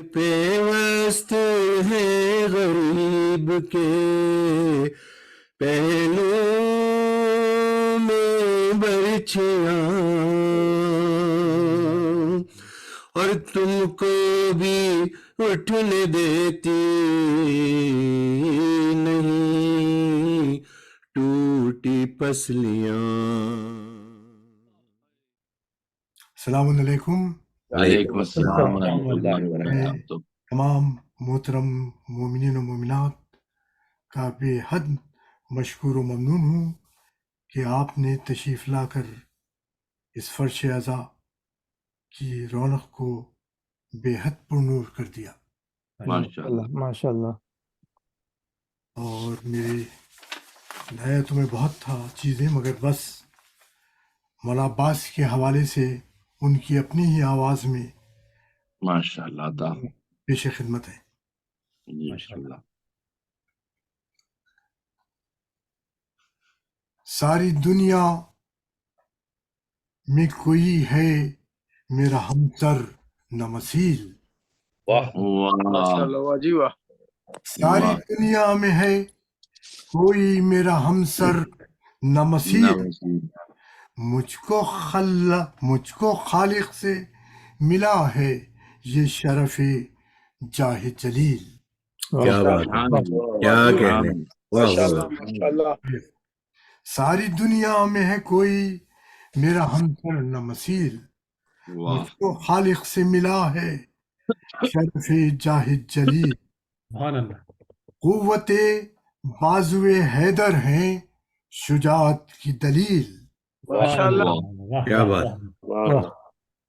پیوست ہے غریب کے پہلو میں برچھیاں، اور تم کو بھی اٹھنے دیتی نہیں ٹوٹی پسلیاں۔ السلام علیکم۔ وعلیکم السلام ورحمۃ اللہ وبرکاتہ۔ تمام محترم مومنین و مومنات کا بے حد مشکور و ممنون ہوں کہ آپ نے تشریف لا کر اس فرش اعضا کی رونق کو بے حد پرنور کر دیا۔ ماشاء اللہ۔ اور میرے نیا تو میں بہت تھا چیزیں، مگر بس مولا عباس کے حوالے سے ان کی اپنی ہی آواز میں ماشاء اللہ پیش خدمت ہے۔ ماشاء اللہ۔ ساری دنیا میں کوئی ہے میرا ہمسر نہ مثیل، ساری دنیا میں ہے کوئی میرا ہمسر نہ مثیل، مجھ کو خالق سے ملا ہے یہ شرف جاہ جلیل۔ کیا بات ہے، کیا کہنے، واہ واہ۔ ساری دنیا میں ہے کوئی میرا ہمسر نہ مثیل، مجھ کو خالق سے ملا ہے شرف جاہ جلیل۔ قوت بازوئے حیدر ہیں شجاعت کی دلیل، کیا بات،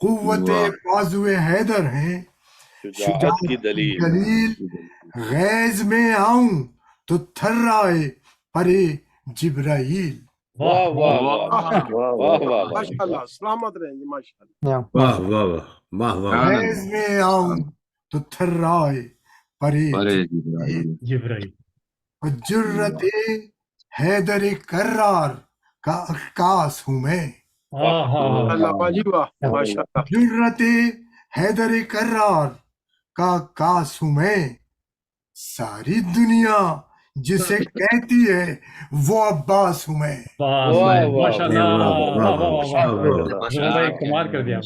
قوت بازوئے حیدر ہیں شجاعت کی دلیل۔ غیظ میں آؤں تو تھرائے پرے جبرائیل، واہ واہ واہ ماشاءاللہ، سلامت رہیں جی ماشاءاللہ۔ واہ واہ واہ واہ۔ غیظ میں آؤں تو تھرائے پرے جبرائیل، جرت حیدر کرار کا عکاس ہوں میں، جرت حیدر کرار کا عکاس ہوں میں، ساری دنیا جسے کہتی ہے وہ عباس ہوں میں۔ کمال کر دیا،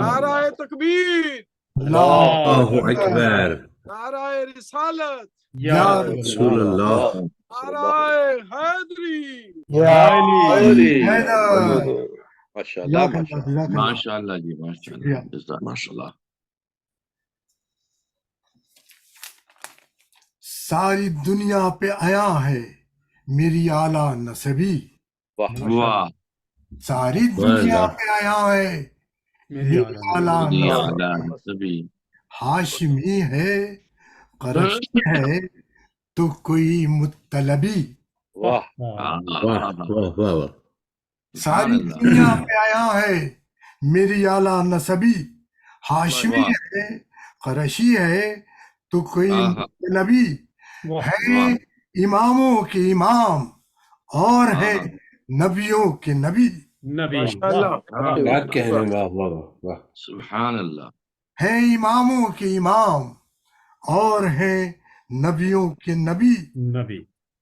نعرہ تکبیر، اللہ اکبر، نعرہ رسالت، یا رسول اللہ، نعرہ حیدری، ماشاء اللہ اللہ جی، ماشاء اللہ، ماشاء اللہ۔ ساری دنیا پہ آیا ہے میری اعلیٰ نسبی، واہ، ساری دنیا پہ آیا ہے میری اعلیٰ نسبی، ہاشمی ہے قریشی ہے تو کوئی مطلبی، واہ واہ واہ۔ ساری دنیا پہ آیا ہے میری اعلیٰ نسبی، ہاشمی ہے قریشی ہے تو کوئی مطلبی، ہے اماموں کے امام اور ہے نبیوں کے نبی، کیا کہنے، واہ واہ واہ، سبحان اللہ۔ ہے اماموں کے امام اور ہے نبیوں کے نبی،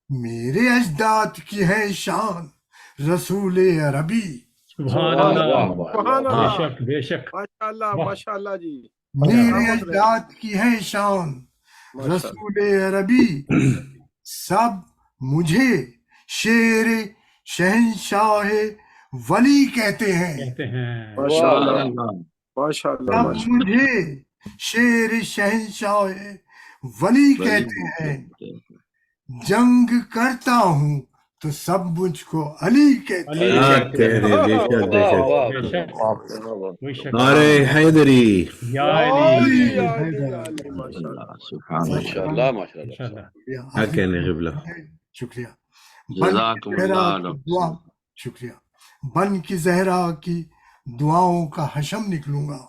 میرے اجداد کی ہے شان رسول عربی، بے شک ماشاءاللہ ماشاءاللہ جی، میرے اجداد کی ہے شان رسول عربی، سب مجھے شیر شہنشاہ ولی کہتے ہیں، سب مجھے شیر شہنشاہ ولی کہتے ہیں، جنگ کرتا ہوں تو سب مجھ کو علی کہتے ہیں۔ کیا کہنے، بے شک بے شک۔ نعرہ حیدری، ماشاء اللہ، ماشاء اللہ۔ کیا کہنے قبلہ، شکریہ، جزاکم اللہ۔ شکریہ، بن کی زہرا کی دعاؤں کا حشم نکلوں گا،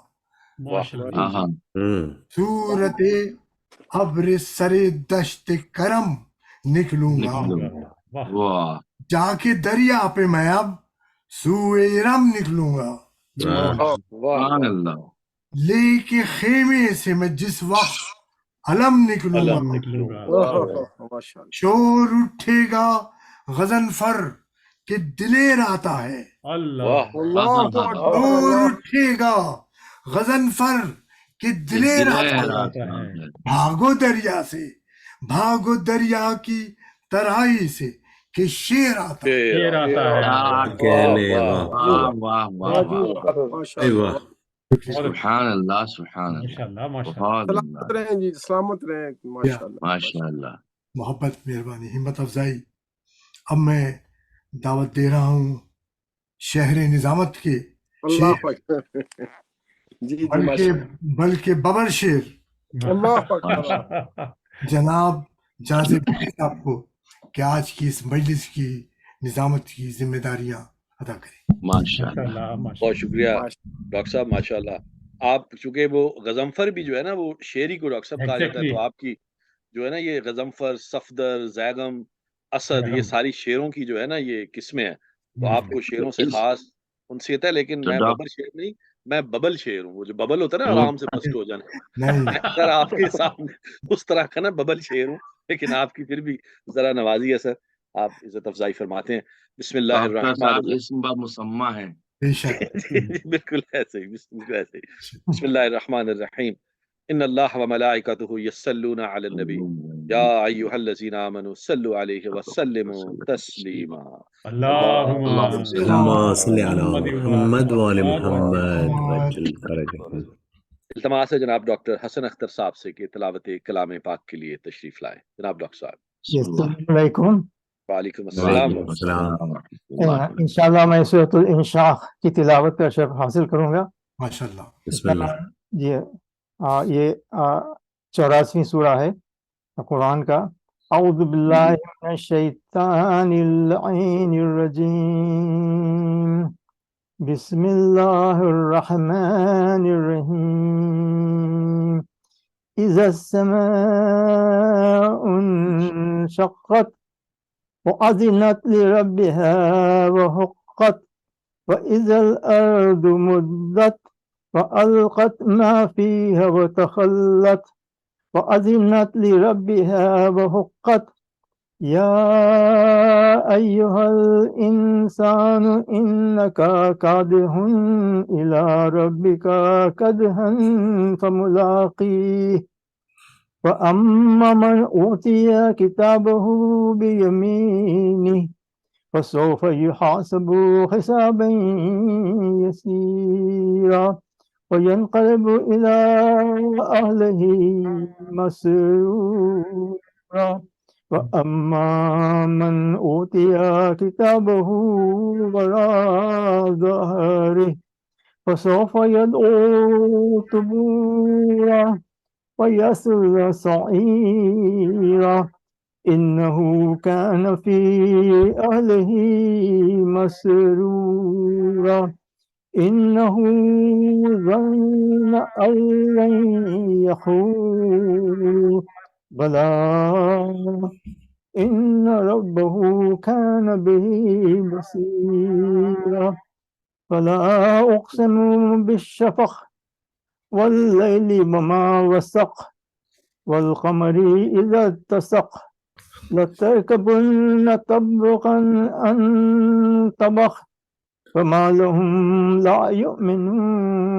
صورت ابر سر دشت کرم نکلوں گا، جا کے دریا پہ میں اب سوئے ارم نکلوں گا، لے کے خیمے سے میں جس وقت علم نکلوں گا، ماشاء اللہ شور اٹھے گا غضنفر کہ دلیر آتا ہے، اللہ اللہ اکبر شور اللہ اٹھے گا غضنفر کہ دلیر آتا ہے، آتا ہے بھاگو دریا سے، بھاگو دریا کی ترائی سے کہ شیر آتا ہے۔ شیر آتا ہے اکیلے واہ واہ واہ واہ، ماشاء اے اللہ واہ، سبحان اللہ سبحان ماشاء اللہ، اللہ ماشاء بہت سلامت رہیں جی، سلامت رہیں ماشاء اللہ ماشاء اللہ۔ محبت، مہربانی، ہمت افزائی۔ اب میں دعوت دے رہا ہوں شہر نظامت کے اللہ شیر، اکبر جی جی ماشاء بلکہ ببر شیر اللہ اکبر اللہ جناب جازب صاحب کو کہ آج کی اس مجلس کی نظامت کی ذمہ داریاں ادا کریں۔ ماشاء ماشاء اللہ، اللہ ماشاء بہت اللہ شکریہ ڈاکٹر صاحب، ماشاء اللہ۔ آپ چونکہ وہ غضنفر بھی جو ہے نا وہ شعری کو ڈاکٹر صاحب کہا جاتا ہے، تو آپ کی جو ہے نا یہ غضنفر، صفدر، زیغم، اسد، یہ ساری شعروں کی جو ہے نا یہ قسمیں ہیں، تو آپ کو شعروں سے خاص انسیت ہے۔ لیکن تو میں ڈاکٹر ببر شعر نہیں، میں ببل شعر ہوں، وہ جو ببل ہوتا ہے نا آرام سے بسٹ ہو جانا، نہیں، میں ذرا آپ کے سامنے اس طرح کا نا ببل شعر ہوں، لیکن آپ کی پھر بھی ذرا نوازی ہے سر، آپ عزت افزائی فرماتے ہیں۔ بسم اللہ ڈاکٹر الرحمن صاحب الرحیم۔ اسم با مسمہ ہے۔ بے شک، بالکل ایسے ہی، بالکل ایسے ہی۔ بسم اللہ الرحمن الرحیم، ان اللہ وملائکتہ یصلون علی النبی یا ایھا الذین آمنوا صلوا علیہ وسلموا تسلیما۔ اللہم اللهم صل على محمد وآل محمد وعجل فرجهم۔ التماس ہے جناب ڈاکٹر حسن اختر صاحب سے کہ تلاوت کلام پاک کے لیے تشریف لائیں۔ جناب ڈاکٹر صاحب۔ السلام علیکم۔ وعلیکم السلام۔ وعلیکم السلام ورحمۃ اللہ وبرکاتہ۔ انشاءاللہ میں سورۃ الانشاق کی تلاوت کا شرف حاصل کروں گا۔ ماشاء اللہ۔ بسم اللہ۔ جی یہ 84ویں سورہ ہے قرآن کا۔ اعوذ باللہ من الشیطان اللعین الرجیم، بسم اللہ الرحمن الرحیم۔ اذا السماء انشقت وأذنت لربها وحقت وإذا الأرض مدت وألقت ما فيها وتخلت وأذنت لربها وحقت يا أيها الإنسان إنك كادح إلى ربك كدحا فملاقيه وأما من أوتي كتابه بيمينه فسوف يحاسب حسابا يسيرا وينقلب إلى أهله مسرورا وأما من أوتي كتابه وراء ظهره فسوف يدعو ثبورا ويصل سعيرا إنه كان في أهله مسرورا إنه ظن أن لن يحور بلى إن ربه كان به بصيرا فلا أقسم بالشفق والليل وما وسق والقمر إذا اتسق لتركبن طبقا عن طبق فما لهم لا يؤمنون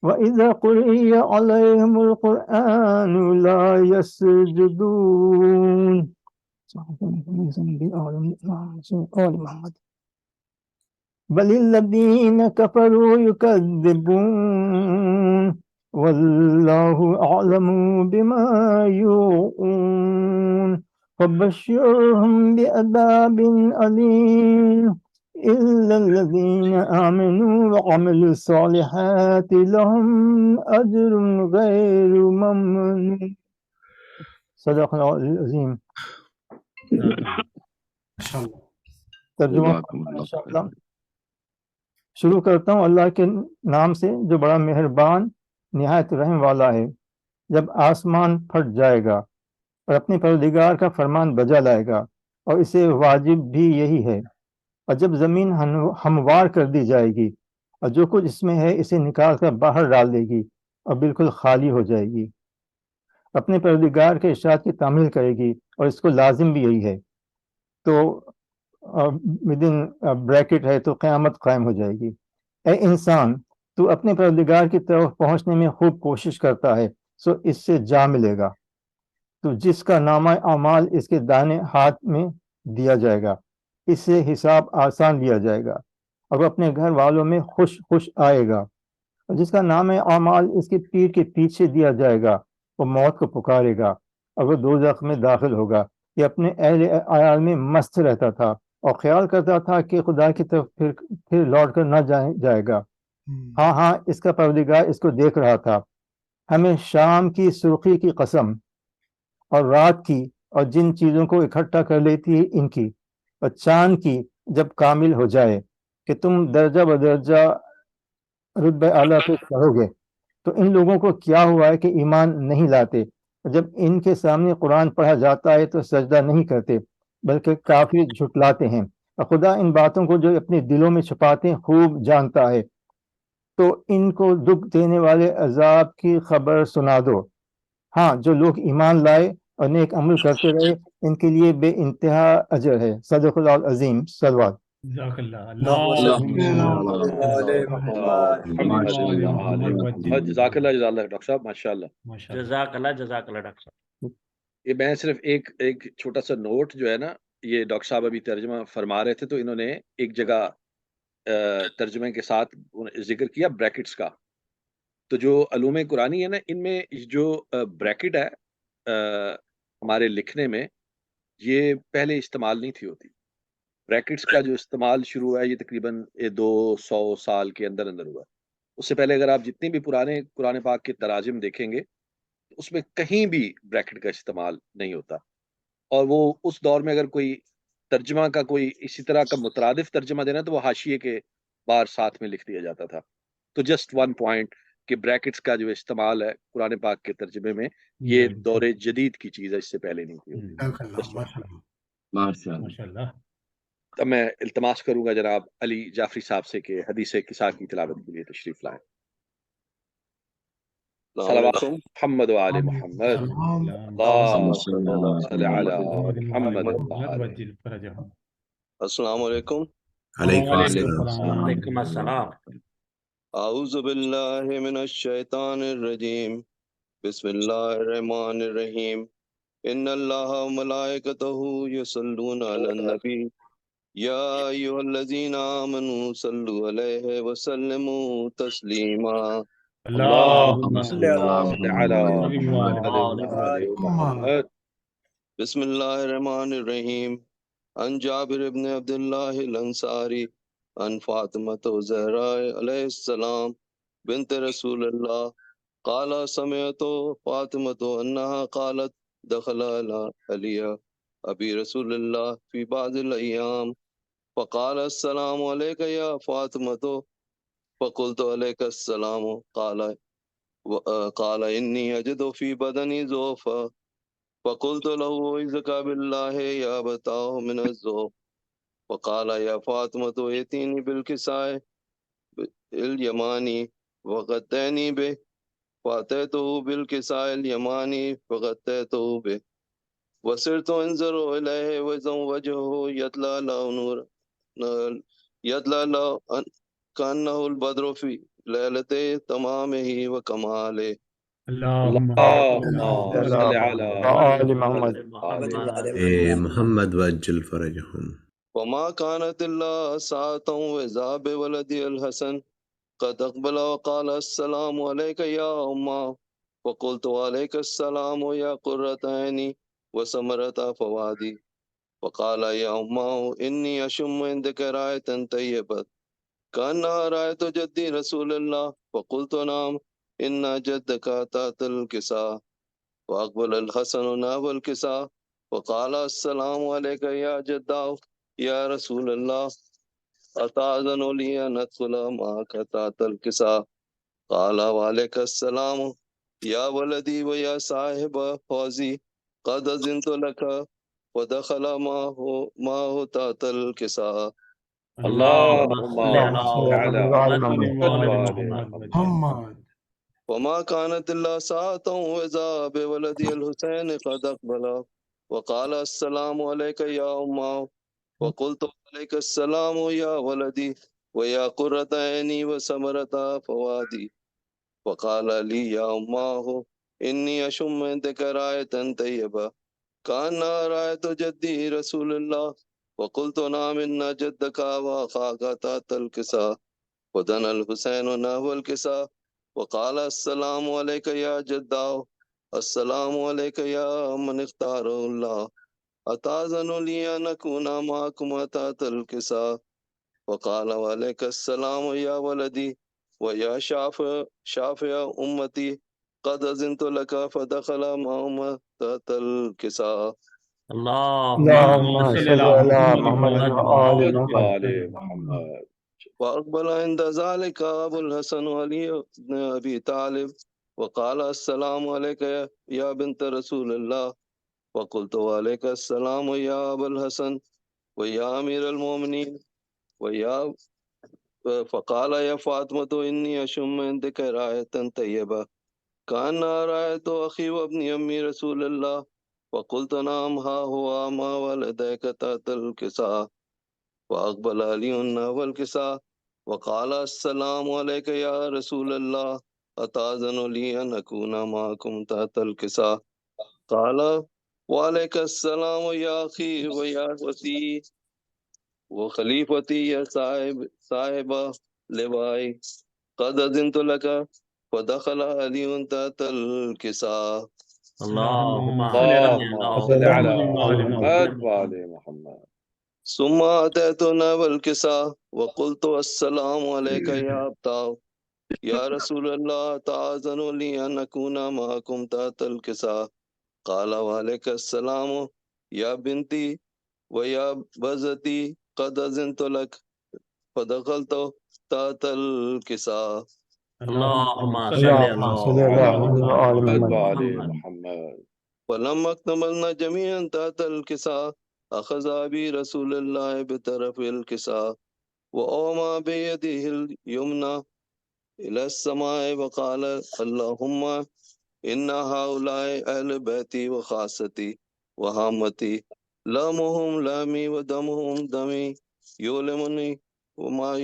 وإذا قرئ عليهم القرآن لا يسجدون بل الذين كفروا يكذبون والله أعلم بما يوعون فبشرهم بعذاب أليم إلا الذين آمنوا وعملوا الصالحات لهم أجر غير ممنون صدق الله العظيم۔ ترجمہ انشاءاللہ شروع کرتا ہوں اللہ کے نام سے جو بڑا مہربان نہایت رحم والا ہے۔ جب آسمان پھٹ جائے گا اور اپنے پروردگار کا فرمان بجا لائے گا اور اسے واجب بھی یہی ہے، اور جب زمین ہموار کر دی جائے گی اور جو کچھ اس میں ہے اسے نکال کر باہر ڈال دے گی اور بالکل خالی ہو جائے گی، اپنے پروردگار کے ارشاد کی تعمیل کرے گی، اور اس کو لازم بھی یہی ہے، تو ودن بریکٹ ہے تو قیامت قائم ہو جائے گی۔ اے انسان، تو اپنے پروردگار کی طرف پہنچنے میں خوب کوشش کرتا ہے، سو اس سے جا ملے گا۔ تو جس کا نامہ اعمال اس کے دائیں ہاتھ میں دیا جائے گا، اس سے حساب آسان لیا جائے گا، اور وہ اپنے گھر والوں میں خوش خوش آئے گا۔ اور جس کا نام اعمال اس کی پیٹھ کے پیچھے دیا جائے گا، وہ موت کو پکارے گا اور وہ دوزخ میں داخل ہوگا۔ یہ اپنے اہل عیال میں مست رہتا تھا اور خیال کرتا تھا کہ خدا کی طرف پھر لوٹ کر نہ جائے گا۔ ہاں ہاں، اس کا پروردگار اس کو دیکھ رہا تھا۔ ہمیں شام کی سرخی کی قسم، اور رات کی، اور جن چیزوں کو اکٹھا کر لیتی ہے ان کی، اور چاند کی جب کامل ہو جائے کہ تم درجہ بدرجہ رتبہ اعلیٰ پہ چڑھو گے، تو ان لوگوں کو کیا ہوا ہے کہ ایمان نہیں لاتے؟ جب ان کے سامنے قرآن پڑھا جاتا ہے تو سجدہ نہیں کرتے بلکہ کافی جھٹلاتے ہیں، اور خدا ان باتوں کو جو اپنے دلوں میں چھپاتے ہیں خوب جانتا ہے۔ تو ان کو دکھ دینے والے عذاب کی خبر سنا دو۔ ہاں، جو لوگ ایمان لائے اور نیک عمل کرتے رہے ان کے لیے بے انتہا اجر ہے۔ صدق اللہ العظیم۔ صلوات۔ جزاک اللہ۔ جزاک اللہ ڈاکٹر صاحب، ماشاء اللہ، جزاک اللہ ڈاکٹر صاحب۔ یہ میں صرف ایک چھوٹا سا نوٹ جو ہے نا، یہ ڈاکٹر صاحب ابھی ترجمہ فرما رہے تھے تو انہوں نے ایک جگہ ترجمے کے ساتھ ذکر کیا بریکٹس کا۔ تو جو علوم قرآنی ہے نا، ان میں جو بریکٹ ہے ہمارے لکھنے میں، یہ پہلے استعمال نہیں تھی ہوتی۔ بریکٹس کا جو استعمال شروع ہوا ہے یہ تقریباً 200 سال کے اندر ہوا ہے۔ اس سے پہلے اگر آپ جتنے بھی پرانے قرآن پاک کے تراجم دیکھیں گے تو اس میں کہیں بھی بریکٹ کا استعمال نہیں ہوتا، اور وہ اس دور میں اگر کوئی ترجمہ کا کوئی اسی طرح کا مترادف ترجمہ دینا تو وہ حاشیے کے بار ساتھ میں لکھ دیا جاتا تھا۔ تو جسٹ ون پوائنٹ کہ بریکٹس کا جو استعمال ہے قرآن پاک کے ترجمے میں، یہ دور جدید کی چیز ہے، اس سے پہلے نہیں تھی۔ ماشاء اللہ۔ اب میں التماس کروں گا جناب علی جعفری صاحب سے کہ حدیث قصہ کی تلاوت کے لیے تشریف لائیں۔ صلوات محمد و آل محمد، اللہم صل علی محمد۔ السلام علیکم۔ وعلیکم السلام۔ اعوذ باللہ من الشیطان الرجیم، بسم اللہ الرحمن الرحیم۔ ان اللہ و ملائکتہ یصلون علی النبی یا ایھا الذین آمنوا صلوا علیہ وسلموا تسلیما۔ اللہم صل علی محمد۔ بسم اللہ الرحمن الرحیم۔ عن جابر بن عبد اللہ الانصاری عن فاطمۃ الزہراء علیہ السلام بنت رسول اللہ قال سمعت فاطمۃ انها قالت دخل علی ابی رسول اللہ فی بعض الایام فقال السلام علیک یا فاطمۃ فقلت علیک السلام قال انی اجد فی بدنی ضعفا فقلت له اعوذ باللہ یا بتاه من الضعف فقال یا فاطمۃ ائتینی بالکساء الیمانی وغطینی به فاتیته بالکساء الیمانی فغطیته به وصرت انظر الیہ واذا وجهه یطلع کانه البدر فی لیلۃ تمامہ وکمالہ۔ اللہم صل علی آل محمد۔ محمد وعجل فرجهم۔ وما كانت الا ساعة واذا بولدي الحسن قد اقبل وقال السلام عليك يا أمّا فقلت وعليك السلام يا قرة عيني وثمرة فؤادي فقال يا أمّا إني أشم عندك رائحة طيبة كأنها رائحة جدي رسول الله فقلت نعم إن جدك تحت الكساء فأقبل الحسن نحو الكساء وقال السلام عليك يا جداه یا رسول اللہ اتاذن لی ان ادخل معك تحت الكساء قال وعلیک السلام یا ولدی و یا صاحب فوزی قد اذنت لك ودخل معه تحت الكساء اللهم صل على على محمد. محمد. وما كانت إلا ساعة وإذا بولدي الحسين قد أقبل وقال السلام عليك يا أمه وقلت عليك السلام يا ولدي ويا قرة عيني وثمرة فؤادي وقال لي يا أمه إني أشم عندك راية طيبة كان راية جدي رسول الله وقلت نعم إن جدك وأخاك تحت الكساء ودنا الحسين نحو الكساء وقال السلام عليك يا جداه السلام عليك يا من اختار الله أتأذن لي أن أكون معكم تحت الكساء وقال وعليك السلام يا ولدي ويا شافع أمتي قد أذنت لك فدخل معهم تحت الكساء. اللهم صل على محمد وآل محمد. وأقبل عند ذلك أبو الحسن علي بن أبي طالب وقال السلام عليك يا بنت رسول الله وقلت وعليك السلام يا أبا الحسن ويا أمير المؤمنين ويا فقال يا فاطمة إني أشم عندك راية طيبة كان راية أخي وابن أمي رسول الله وقلت نعم ها هو ما ولديك تحت الكساء وأقبل علي نحو الكساء وقال السلام عليك يا رسول الله أتأذن لي أن أكون معكم تحت الكساء قال وعليك السلام يا أخي ويا وسي وخليفتي يا صاحب لواي قد أذنت لك فدخل علي تحت الكساء. اللهم صل على محمد وآل محمد. ثم أتيتنا بالكساء وقلت السلام عليك يا أبتاه يا رسول الله تأذن لي أن أكون معكم تحت الكساء قال وعليك السلام يا بنتي ويا بزتي قد أذنت لك فدخلت تحت الكساء. اللهم صل على محمد محمد. وآل محمد. ولما اكتملنا جميعا تحت الكساء أخذ أبي رسول الله بطرف الكساء وأومى بيده اليمنى إلى السماء وقال اللهم إن هؤلاء أهل بيتي وخاصتي وهامتي لامهم لامي ودمهم دمي يؤلمني وما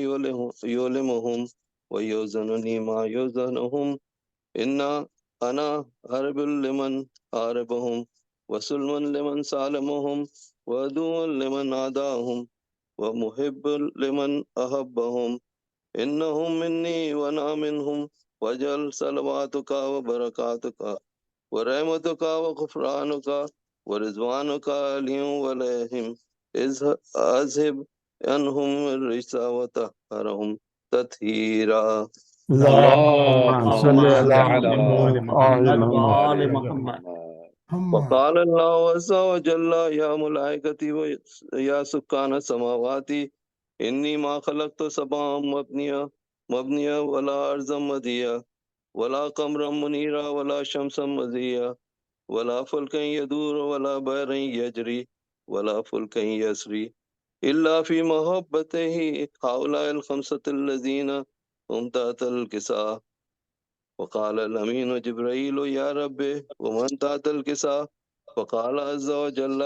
يؤلمهم ويوزنني ما يوزنهم إن أنا هرب لمن هاربهم وسلم لمن سالمهم وعدو لمن عاداهم ومحب لمن أحبهم إنهم مني وأنا منهم وجل صلواتك وبركاتك ورحمتك وغفرانك ورضوانك عليهم وليهم أذهب عنهم الرجس وطهرهم تطهيرا. اللهم صل على محمد وآل محمد. وقال الله عز وجل يا ملائكتي ويا سكان السماوات إني ما خلقت سبعا مبنيا ولا أرضا مديا ولا قمرا منيرا ولا شمسا مزيا ولا فلكا يدور ولا بحرا يجري ولا فلكا يسري إلا في محبته هؤلاء الخمسة الذين هم تحت الكساء. وقال الأمين جبريل يا ربي ومن تحت الكساء فقال عز وجل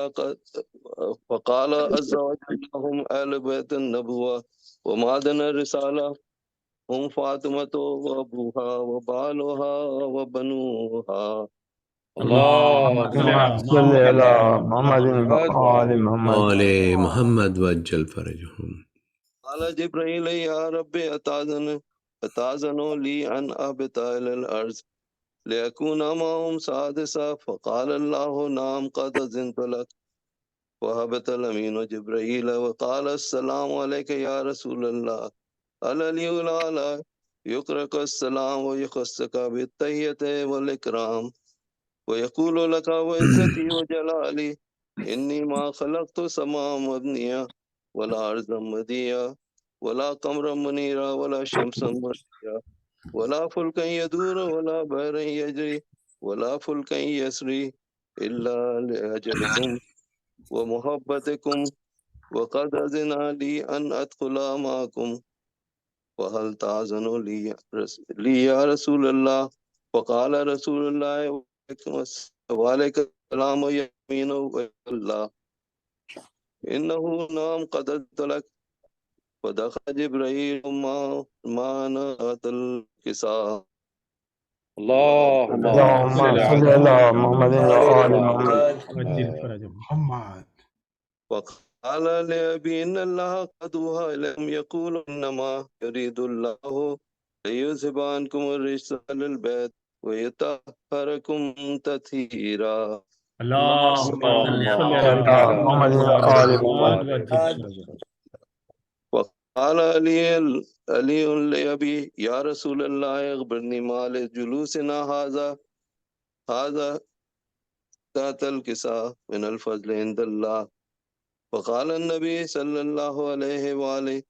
هم أهل بيت النبوة ومعدن الرسالة هم فاطمة وأبوها وبالها وبنوها. اللهم صل على محمد وآل محمد. آل محمد وجل فرجهم. قال جبريل يا ربي أتأذن لي أن أهبط إلى الأرض ليكون معهم سادسا فقال الله نعم قد أذنت لك. وهبط الأمين جبريل وقال السلام عليك يا رسول الله على الأعلى يقرأك السلام ويخصك بالتحية والإكرام ويقول لك وعزتي وجلالي إني ما خلقت سماء مبنية ولا أرضا مدية ولا قمرا منيرا ولا شمسا منيرا ولا فلكا يدور ولا بحرا يجري ولا فلكا يسري إلا لأجلكم ومحبتكم وقد أذن لي أن أدخل معكم فهل تأذن لي يا رسول الله؟ فقال رسول الله وعليك السلام يمين الله إنه نام قد أدلك. فدخل جبريل ما نأت الكساء. اللهم اللهم صل صل على على محمد وآل محمد. محمد. وقال لأبي إن الله قد أوحى إليكم يقول إنما يريد الله ليذهب عنكم الرجس أهل البيت ويطهركم تطهيرا. اللهم صل على محمد وآل محمد. وقال علي لأبي يا رسول الله أخبرني ما لجلوسنا هذا تحت الكساء من الفضل عند الله. فقال النبي صلى الله عليه وآله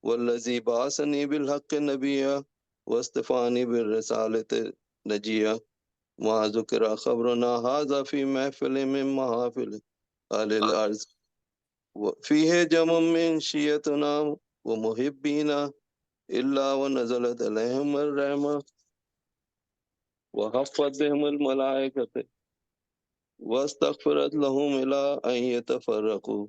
والذي بعثني بالحق نبيا واصطفاني بالرسالة نجيا ما ذكر خبرنا هذا في محفل من محافل أهل الأرض فيه جمع من شيعتنا ومحبينا إلا ونزلت عليهم الرحمة وحفت بهم الملائكة واستغفرت لهم إلى أن يتفرقوا.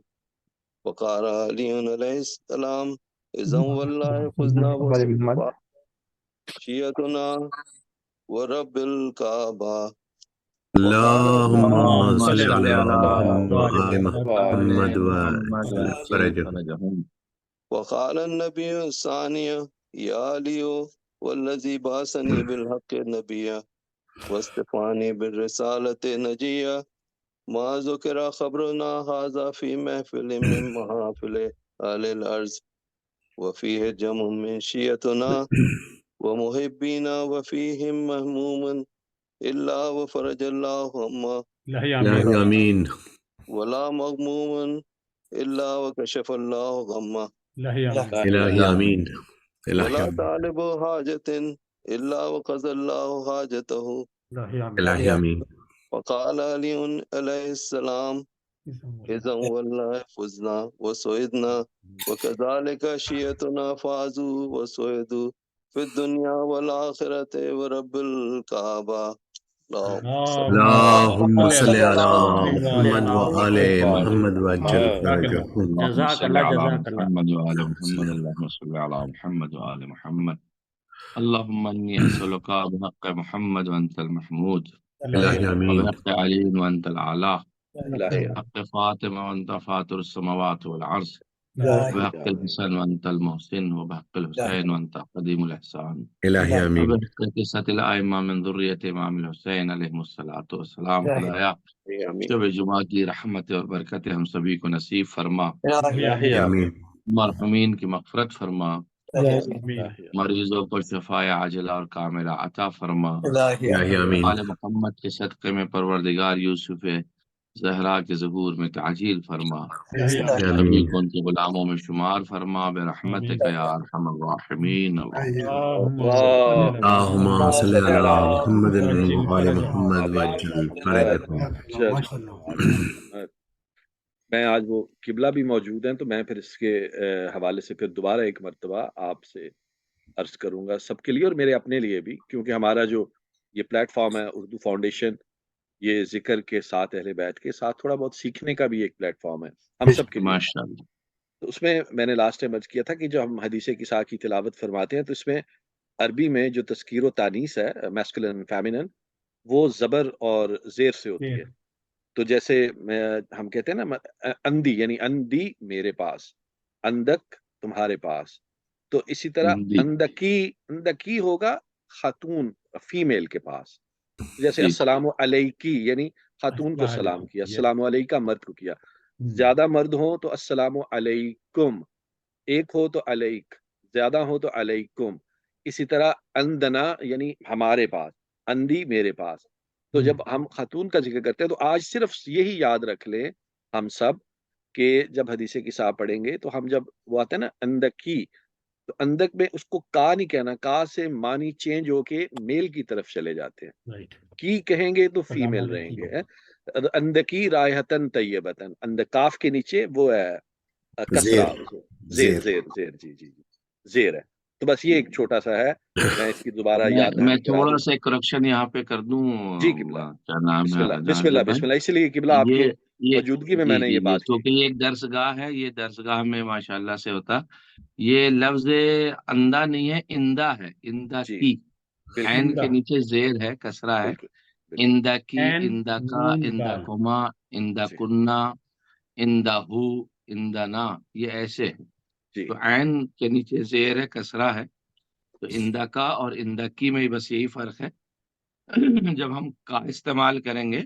وقال علي عليه السلام إذا والله فزنا وصفا شيعتنا ورب الكعبة. اللهم صل على محمد وآل محمد وفرجهم. وقال النبي الثانية يا علي والذي بعثني بالحق نبيا واصطفاني بالرسالة نجيا ما ذكر خبرنا هذا في محفل من محافل أهل الأرض وفيه جمع من شيعتنا ومحبينا وفيهم مهموما إلا وفرج الله همه إلهي آمين. ولا مغموما إلا وكشف الله غمه. إلهي آمين. إلهي ولا آمين. طالب حاجة إلا وقضى الله حاجته. إلهي آمين. وقال علي عليه السلام إذا والله فزنا وسعدنا وكذلك شيعتنا فازوا وسعدوا في الدنيا والآخرة ورب الكعبة. اللهم صل على محمد وآل محمد وعجل فرجهم. جزاك الله جزاك الله. محمد وآل محمد. اللهم صل على محمد وآل محمد. اللهم إني أسألك بحق محمد وأنت المحمود إلهي آمين. وبحق علي وأنت الأعلى إلهي وبحق فاطمة وأنت فاطر السماوات والأرض وبحق الحسن وأنت المحسن وبحق الحسين وأنت قديم الإحسان إلهي آمين. وبحق قصة الأئمة من ذرية إمام الحسین علیہ الصلاۃ والسلام. خدایا شب جمعہ کی رحمت اور برکت ہم سبھی کو نصیب فرما. إلهي آمين. مرحومین کی مغفرت فرما. مریضوں کو شفاء عاجلہ اور کاملہ عطا فرما. إلهي آمين. آل محمد کے صدقے میں پروردگار یوسف زہرا کے ظہور میں تعجیل فرما. سبھی کو ان کے غلاموں میں شمار فرما برحمتک یا ارحم الراحمین. اللهم صل على محمد وآل محمد وعجل فرجهم. میں آج وہ قبلہ بھی موجود ہیں تو میں پھر اس کے حوالے سے پھر دوبارہ ایک مرتبہ آپ سے عرض کروں گا سب کے لیے اور میرے اپنے لیے بھی، کیونکہ ہمارا جو یہ پلیٹ فارم ہے اردو فاؤنڈیشن، یہ ذکر کے ساتھ اہل بیت کے ساتھ تھوڑا بہت سیکھنے کا بھی ایک پلیٹ فارم ہے ہم سب کے لیے. ماشاءاللہ. تو اس میں نے لاسٹ ٹائم عرض کیا تھا کہ جو ہم حدیث کساء کی تلاوت فرماتے ہیں تو اس میں عربی میں جو تذکیر و تانیث ہے میسکولن فیمینن وہ زبر اور زیر سے ہوتی ہے. تو جیسے ہم کہتے ہیں نا اندی یعنی اندی میرے پاس، اندک تمہارے پاس، تو اسی طرح اندکی ہوگا خاتون فیمیل کے پاس. جیسے السلام علیکی یعنی خاتون کو سلام کیا، السلام علیکہ مرد کو کیا. زیادہ مرد ہوں تو السلام علیکم، ایک ہو تو علیک، زیادہ ہو تو علیکم. اسی طرح اندنا یعنی ہمارے پاس، اندی میرے پاس. تو جب ہم خاتون کا ذکر کرتے ہیں تو آج صرف یہی یاد رکھ لیں ہم سب کہ جب حدیث کساء پڑھیں گے تو ہم جب وہ آتا ہے نا اندکی، تو اندک میں اس کو کا نہیں کہنا، کا سے معنی چینج ہو کے میل کی طرف چلے جاتے ہیں. کی کہیں گے تو فیمیل رہیں گے. اندکی رائحتن طیبتن، اندکاف کے نیچے وہ ہے کسرا زیر زیر زیر جی جی جی زیر ہے. تو بس یہ ایک چھوٹا سا ہے, میں اس کی دوبارہ یاد میں تھوڑا سا کریکشن یہاں پہ کر دوں. جی قبلہ, کیا نام بسم ہے اللہ بسم اللہ بسم اللہ, اسی لیے قبلہ آپ کے موجودگی میں میں نے یہ بات کی. کیونکہ یہ ایک درسگاہ ہے, یہ درسگاہ میں ماشاءاللہ سے ہوتا. یہ لفظ اندھا نہیں ہے, اندہ ہے, اندہ کی, عین کے نیچے زیر ہے, کسرہ ہے. اندہ کی, اندہ کا, اندہ کما, اندہ کنہ, اندہ ہو, اندہ نا, یہ ایسے ہے. تو عین کے نیچے زیر ہے, کسرہ ہے. تو اندہ کا اور اندہ کی میں بس یہی فرق ہے. جب ہم کا استعمال کریں گے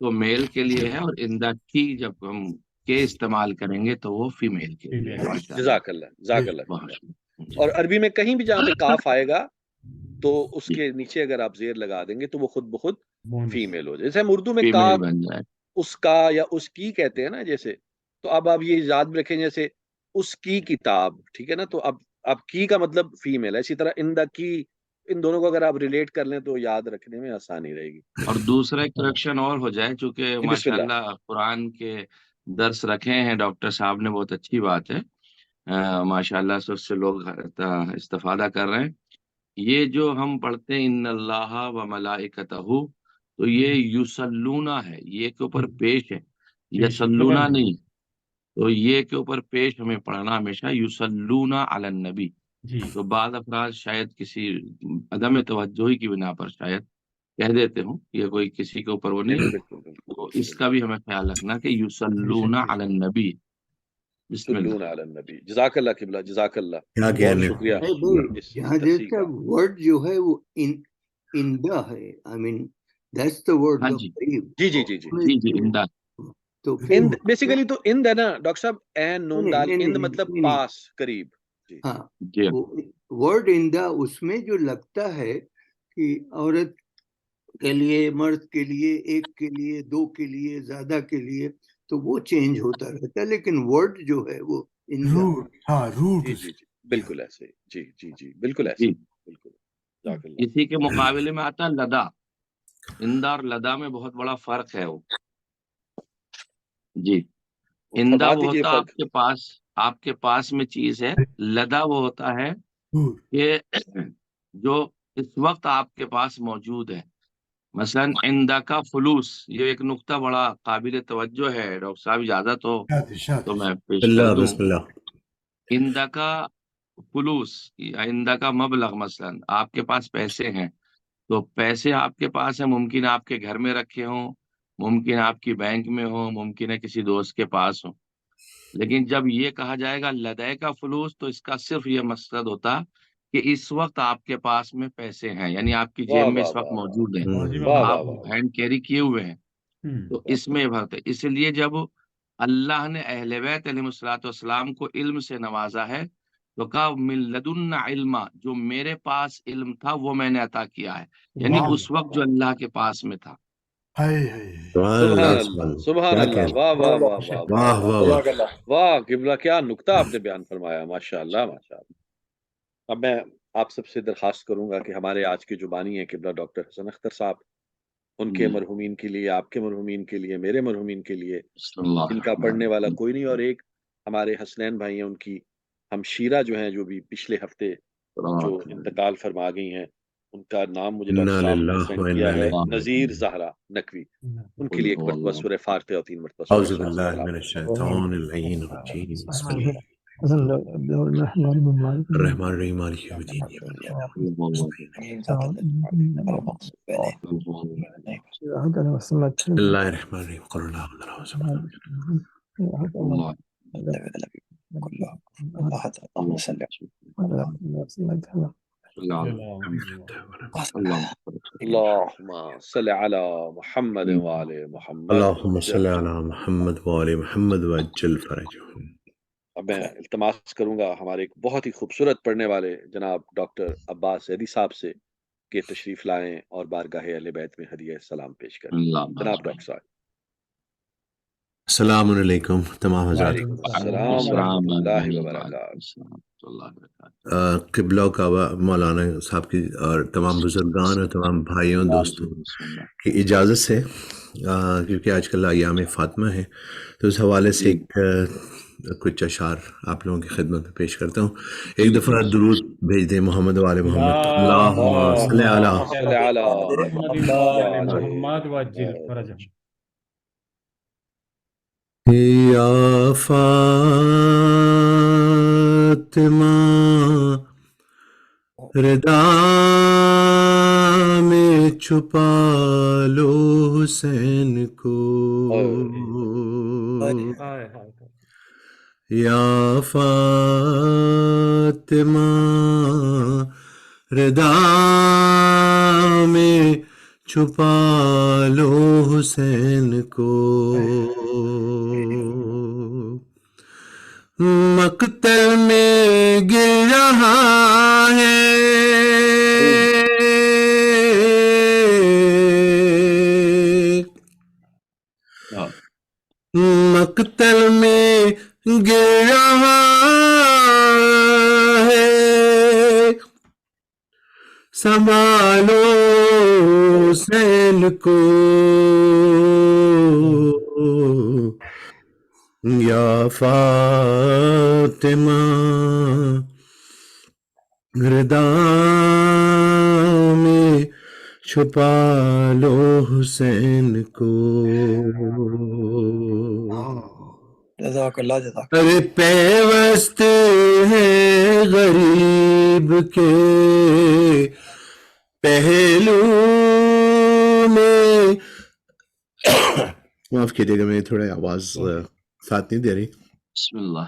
تو میل کے لیے ہے, اور اندہ کی جب ہم کے استعمال کریں گے تو وہ فیمیل کے لیے ہے. جزاک اللہ جزاک اللہ. اور عربی میں کہیں بھی جہاں پہ کاف آئے گا تو اس کے نیچے اگر آپ زیر لگا دیں گے تو وہ خود بخود فیمیل ہو جائے. جیسے ہم اردو میں کاف اس کا یا اس کی کہتے ہیں نا, جیسے تو اب آپ یہ یاد رکھیں, جیسے اس کی کتاب, ٹھیک ہے نا, تو اب کی کا مطلب فیمیل ہے. اسی طرح اندہ کی, ان دونوں کو اگر آپ ریلیٹ کر لیں تو یاد رکھنے میں آسانی رہے گی. اور دوسرا ایک کریکشن اور ہو جائے, چونکہ ماشاءاللہ قرآن کے درس رکھے ہیں ڈاکٹر صاحب نے, بہت اچھی بات ہے ماشاءاللہ سے, اس سے لوگ استفادہ کر رہے ہیں. یہ جو ہم پڑھتے ہیں ان اللہ و ملائکتہ, تو یہ یصلونا ہے, یہ کے اوپر پیش ہے, یصلونا نہیں. تو یہ کے اوپر پیش ہمیں پڑھنا ہمیشہ, یصلونا علی النبی. تو بعض افراد شاید کسی عدم توجہی کی بنا پر شاید کہہ دیتے ہوں, یہ کوئی کسی کے اوپر وہ نہیں, تو اس کا بھی ہمیں خیال رکھنا کہ یصلون علی النبی. بسم اللہ علی النبی. جزاک اللہ قبلہ, جزاک اللہ, کیا بہت شکریہ. یہاں دیکھتا ورڈ جو ہے وہ اندہ ہے, آئی مین دیٹس دی ورڈ. جی جی جی جی جی جی اندہ. تو بیسیکلی تو اند ہے نا ڈاکٹر صاحب, این نون دال, اند مطلب پاس, قریب. ہاں, ورڈ اندہ اس میں جو لگتا ہے کہ عورت کے لیے, مرد کے لیے, ایک کے لیے, دو کے لیے, زیادہ کے لیے, تو وہ چینج ہوتا رہتا ہے, لیکن ورڈ جو ہے وہ روٹ. جی جی بالکل ایسے, جی جی جی بالکل ایسے, بالکل. اسی کے مقابلے میں آتا ہے لدا. اندا اور لدا میں بہت بڑا فرق ہے. وہ جی, اندا وہ ہوتا آپ کے پاس میں چیز ہے, لدا وہ ہوتا ہے کہ جو اس وقت آپ کے پاس موجود ہے. مثلا اندہ کا فلوس, یہ ایک نقطہ بڑا قابل توجہ ہے ڈاکٹر صاحب, اجازت ہو تو میں پیش کر دوں. اندہ کا فلوس یا اندہ کا مبلغ, مثلا آپ کے پاس پیسے ہیں, تو پیسے آپ کے پاس ہیں, ممکن آپ کے گھر میں رکھے ہوں, ممکن آپ کی بینک میں ہو, ممکن ہے کسی دوست کے پاس ہو. لیکن جب یہ کہا جائے گا لدے کا فلوس, تو اس کا صرف یہ مقصد ہوتا کہ اس وقت آپ کے پاس میں پیسے ہیں, یعنی آپ کی جیب میں اس وقت موجود ہیں, آپ ہینڈ کیری کیے ہوئے ہیں. تو اس میں بات ہے. اس لیے جب اللہ نے اہل بیت علیہ الصلوۃ والسلام کو علم سے نوازا ہے, تو کہا من لدن علما, جو میرے پاس علم تھا وہ میں نے عطا کیا ہے, یعنی اس وقت جو اللہ کے پاس میں تھا. سبحان اللہ, واہ واہ واہ واہ واہ قبلہ, کیا نقطہ آپ نے بیان فرمایا, ماشاء اللہ ماشاء اللہ. اب میں آپ سب سے درخواست کروں گا کہ ہمارے آج کے جو بانی ہیں قبلہ ڈاکٹر حسن اختر صاحب, ان کے مرحومین کے لیے, آپ کے مرحومین کے لیے, میرے مرحومین کے لیے, ان کا پڑھنے والا کوئی نہیں, اور ایک ہمارے حسنین بھائی ہیں, ان کی ہمشیرہ جو ہیں, جو بھی پچھلے ہفتے جو انتقال فرما گئی ہیں, ان کا نام مجھے ڈاکٹر صاحب نے سینڈ کیا ہے, نذیر زہرا نقوی. ان کے لیے ایک مرتبہ سورہ فاتحہ اور 3 مرتبہ اعوذ باللہ من الشیطان اللعین الرجیم, بسم اللہ الرحمن الرحیم, مالک یوم الدین, اللہ الرحمن الرحیم, قل اعوذ اللهم صل على محمد وعلى محمد, اللهم صل على محمد وعلى محمد وعجل فرجهم. اب میں التماس کروں گا ہمارے ایک بہت ہی خوبصورت پڑھنے والے جناب ڈاکٹر عباس زیدی صاحب سے کہ تشریف لائیں اور بارگاہ اہل بیت میں ہدیہ سلام پیش کریں. جناب ڈاکٹر صاحب. السلام علیکم تمام حضرات. السلام ورحمۃ اللہ وبرکاتہ. قبلہ و کعبہ مولانا صاحب کی اور تمام بزرگان اور تمام بھائیوں دوستوں کی اجازت سے, کیونکہ آج کل ایام فاطمہ ہے, تو اس حوالے سے ایک کچھ اشعار آپ لوگوں کی خدمت میں پیش کرتا ہوں. ایک دفعہ درود بھیج دیں محمد وآل محمد. اللہم صلی علی محمد وعجل فرجهم. یا فاطمہ ردا میں چھپا لو حسین کو، یا فاطمہ ردا میں چھپا لو حسین کو، مقتل میں گر رہا ہے مقتل میں گر رہا ہے، سنبھالو حسین کو، یا فاطمہ ردا میں چھپا لو حسین کو. ارے پیوست ہے غریب کے پہلو میں، معاف کیجیے گا میں تھوڑا آواز ساتھ نہیں دے رہی. بسم اللہ.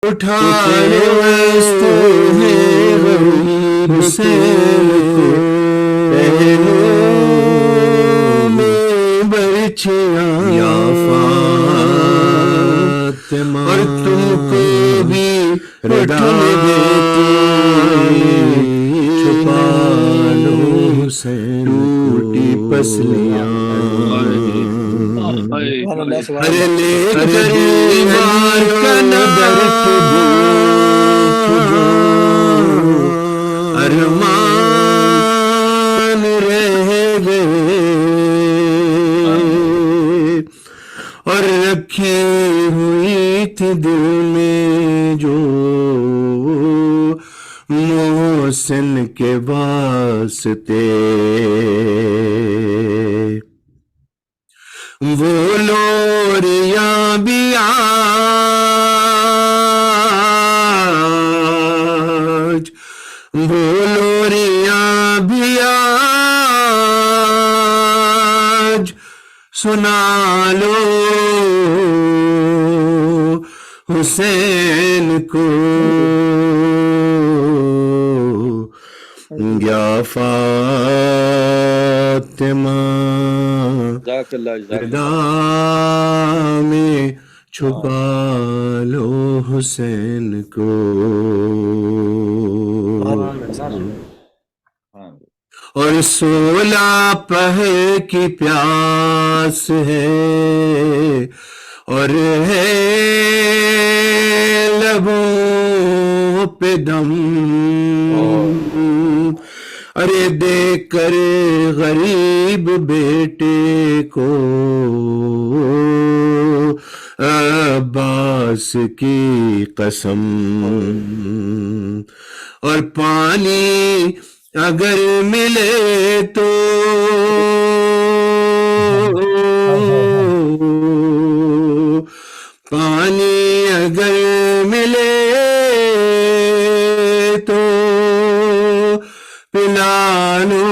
اٹھا لو حسین کو، پہلو میں برچھیاں، یا فاطمہ اور تم کو بھی ردا چھپا لو حسین، ٹوٹی پسلیاں ارے لے کر ایمان کا درد ارمان رہ گئے، اور رکھی ہوئی تھی دل میں جو محسن کے واسطے، وہ لوریاں بھی آج، وہ لوریاں بھی آج سنا لو حسین کو، یا فاطمہ ردا میں چھپا لو حسین کو. اور 16 پہر کی پیاس ہے، اور ہے لبوں پہ دم، ارے دے کر غریب بیٹے کو عباس کی قسم، اور پانی اگر ملے تو پانی اگر ملے تو پلا لو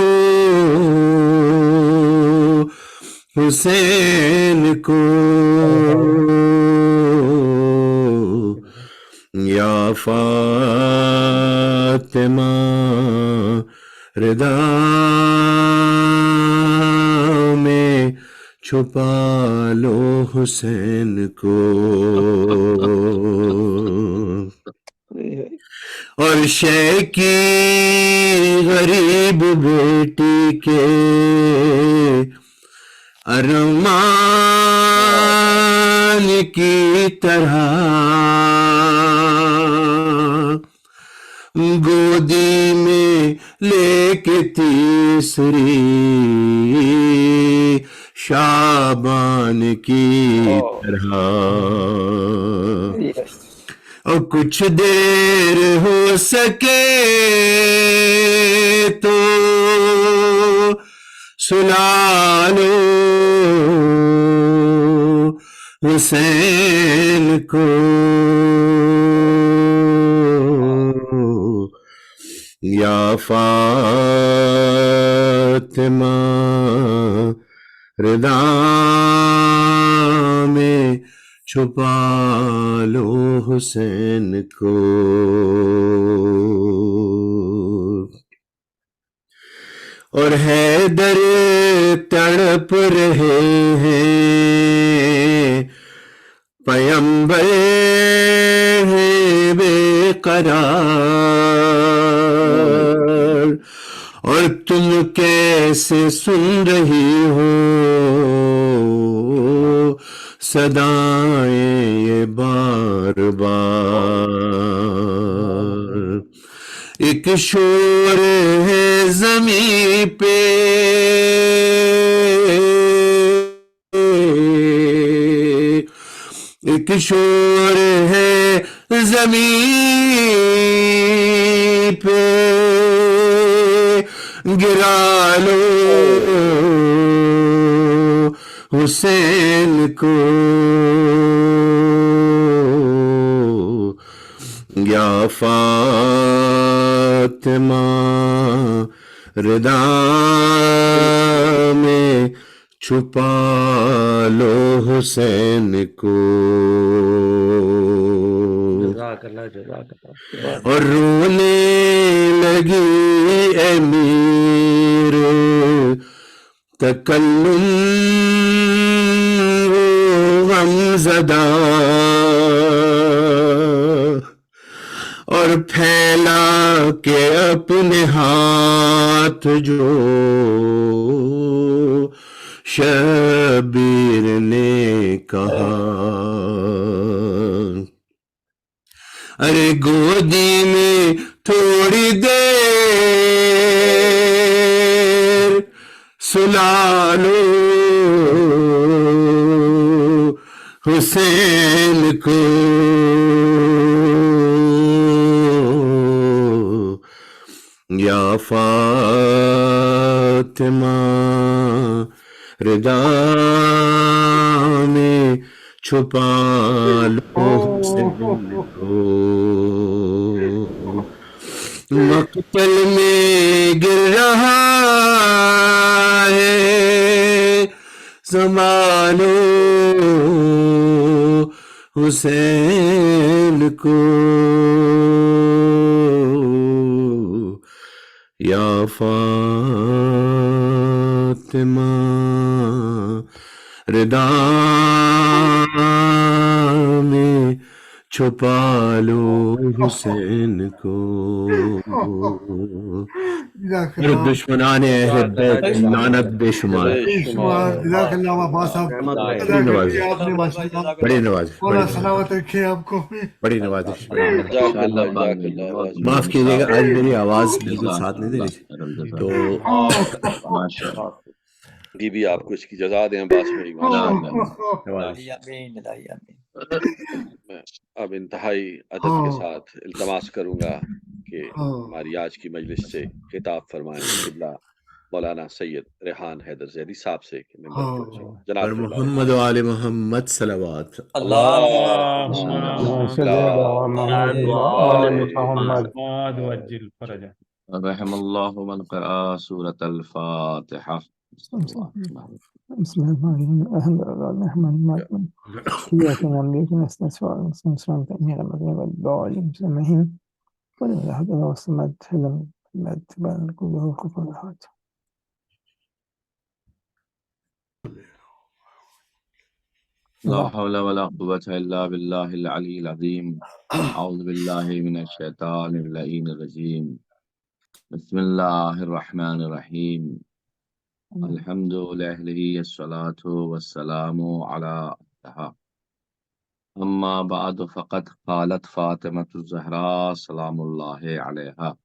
حسین کو، یا فاطمہ ردا میں چھپا لو حسین کو، اور شے کی غریب بیٹی کے ارمان کی طرح گودی میں لے کے تیسری شعبان کی طرح، اور کچھ دیر ہو سکے تو سلا لو حسین کو، یا فاطمہ رضا میں چھپا لو حسین کو، اور حیدر تڑپ رہے ہیں پیمبر ہیں بے قرار، اور تم کیسے سن رہی ہو صدائیں یہ بار بار، ایک شور ہے زمین پہ ایک شور ہے زمین پہ، گرا لو حسین کو، یا فاطمہ رضا میں چھپا لو حسین کو، اور رونے لگی امیر تکلم غم زدہ، اور پھیلا کے اپنے ہاتھ جو شبیر نے کہا، ارے گودی میں تھوڑی دیر سلا لو حسین کو، یا فاطمہ رضا میں چھپا لو حسین کو، مقتل میں گر رہا ہے سنبھالو حسین کو، یا فاطمہ رضا میں چھپا لو حسین کو، اور دشمنان اہل بیت لعنت بے شمار، جزاک اللہ عباس صاحب، بڑی نوازش، مولا سلامت رکھے آپ کو، بڑی نوازش، معاف کیجیے گا آج میری آواز بالکل ساتھ نہیں دے رہی تو بھی آپ کو اس کی جزا دیں عباس بھائی، میں اب انتہائی ادب کے ساتھ التماس کروں گا کہ ہماری آج کی مجلس سے خطاب فرمائیں قبلہ مولانا سید ریحان حیدر زیدی صاحب سے کہ جناب محمد و آل محمد صلوات رحم اللہ من قرأ سورة الفاتحہ. بسم الله الرحمن الرحيم. الرحمن الرحيم. إياك نعبد ونستعين صراط الذين أنعمت عليهم غير المغضوب عليهم ولا الضالين. لم تبارك كله كفر أحد. لا حول ولا قوة إلا بالله العلي العظيم أعوذ بالله من الشيطان اللعين الرجيم بسم الله الرحمن الرحيم الحمد لله الصلاة والسلام على أهلها أما بعد فقد قالت فاطمة الزهراء سلام الله عليها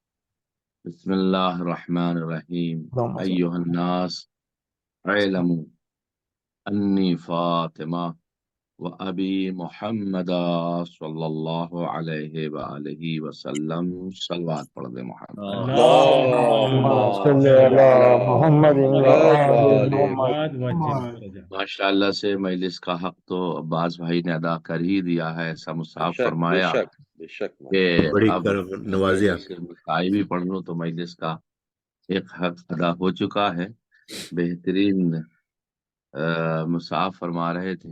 بسم الله الرحمن الرحيم أيها الناس اعلموا أني فاطمة وأبي محمد صلی اللہ علیہ وآلہ وسلم صلوات پڑھ دے محمد ماشاء اللہ سے مجلس کا حق تو عباس بھائی نے ادا کر ہی دیا ہے، ایسا مصعب فرمایا کہ اب مسائی بھی پڑھ لوں تو مجلس کا ایک حق ادا ہو چکا ہے۔ بہترین مصعب فرما رہے تھے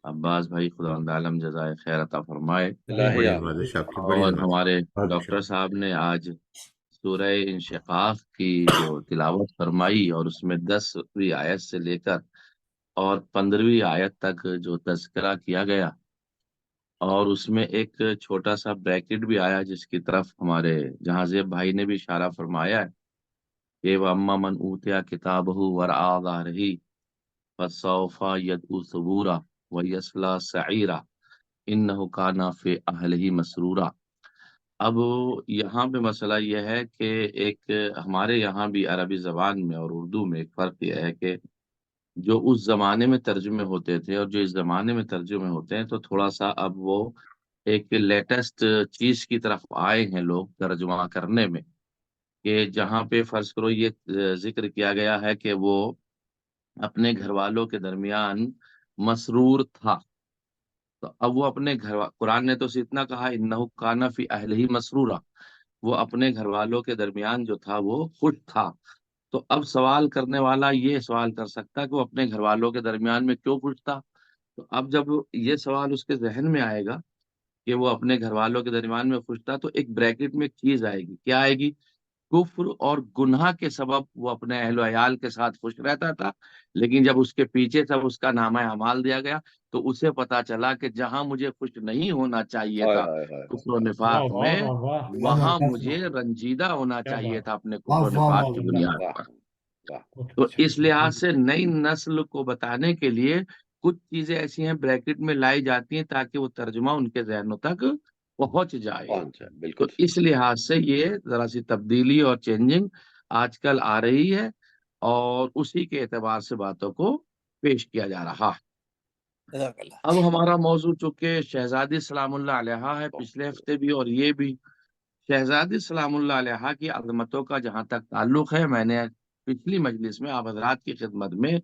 عباس بھائی، خدا عالم جزائے خیر عطا فرمائے۔ اور ہمارے ڈاکٹر صاحب نے آج سورہ انشقاق کی جو تلاوت فرمائی اور اس میں 10ویں آیت سے لے کر اور 15ویں آیت تک جو تذکرہ کیا گیا، اور اس میں ایک چھوٹا سا بریکٹ بھی آیا جس کی طرف ہمارے جہاں زیب بھائی نے بھی اشارہ فرمایا ہے کہ وَأَمَّا مَنْ أُوتِیَ کِتَابَهُ وَرَاءَ ظَهْرِهِ فَسَوْفَ يَدْعُو ثُبُورًا وَيَصْلَىٰ سَعِیرًا إِنَّهُ كَانَ فِي أَهْلِهِ مَسْرُورًا۔ اب یہاں پہ مسئلہ یہ ہے کہ ایک ہمارے یہاں بھی عربی زبان میں اور اردو میں ایک فرق یہ ہے کہ جو اس زمانے میں ترجمے ہوتے تھے اور جو اس زمانے میں ترجمے ہوتے ہیں تو تھوڑا سا اب وہ ایک لیٹسٹ چیز کی طرف آئے ہیں لوگ ترجمہ کرنے میں، کہ جہاں پہ فرض کرو یہ ذکر کیا گیا ہے کہ وہ اپنے گھر والوں کے درمیان مسرور تھا، تو اب وہ اپنے قرآن نے تو اتنا کہا انہ کان فی اہلہ مسرورا، وہ اپنے گھر والوں کے درمیان جو تھا وہ خوش تھا۔ تو اب سوال کرنے والا یہ سوال کر سکتا کہ وہ اپنے گھر والوں کے درمیان میں کیوں خوش تھا؟ تو اب جب یہ سوال اس کے ذہن میں آئے گا کہ وہ اپنے گھر والوں کے درمیان میں خوش تھا، تو ایک بریکٹ میں ایک چیز آئے گی، کیا آئے گی؟ کفر اور گناہ کے سبب وہ اپنے اہل و عیال کے ساتھ خوش رہتا تھا، لیکن جب اس کے پیچھے سب اس کا نامہ اعمال دیا گیا تو اسے پتا چلا کہ جہاں مجھے خوش نہیں ہونا چاہیے تھا کفر و نفاق میں، وہاں مجھے رنجیدہ ہونا چاہیے تھا اپنے کفر و نفاق کی بنیاد پر۔ تو اس لحاظ سے نئی نسل کو بتانے کے لیے کچھ چیزیں ایسی ہیں بریکٹ میں لائی جاتی ہیں تاکہ وہ ترجمہ ان کے ذہنوں تک پہنچ جائے۔ تو اس لحاظ سے یہ ذرا سی تبدیلی اور چینجنگ آج کل آ رہی ہے اور اسی کے اعتبار سے باتوں کو پیش کیا جا رہا ہے۔ اب ہمارا موضوع چونکہ شہزادی سلام اللہ علیہا ہے، پچھلے ہفتے بھی اور یہ بھی شہزادی سلام اللہ علیہا کی عظمتوں کا جہاں تک تعلق ہے، میں نے پچھلی مجلس میں آپ حضرات کی خدمت میں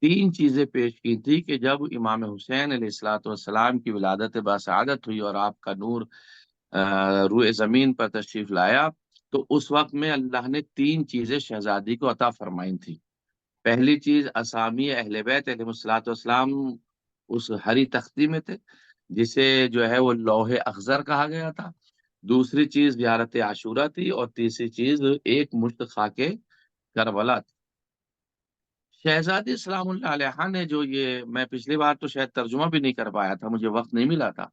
3 چیزیں پیش کی تھی کہ جب امام حسین علیہ السلام کی ولادت باسعادت ہوئی اور آپ کا نور روئے زمین پر تشریف لایا، تو اس وقت میں اللہ نے 3 چیزیں شہزادی کو عطا فرمائی تھی۔ پہلی چیز اسامی اہل بیت علیہ السلام اس ہری تختی میں تھے جسے جو ہے وہ لوح اخضر کہا گیا تھا، دوسری چیز زیارت عاشورہ تھی، اور تیسری چیز ایک مشت خاک کربلا تھی۔ شہزادی سلام اللہ علیہ نے جو یہ میں پچھلی بار تو شاید ترجمہ بھی نہیں کر پایا تھا، مجھے وقت نہیں ملا تھا،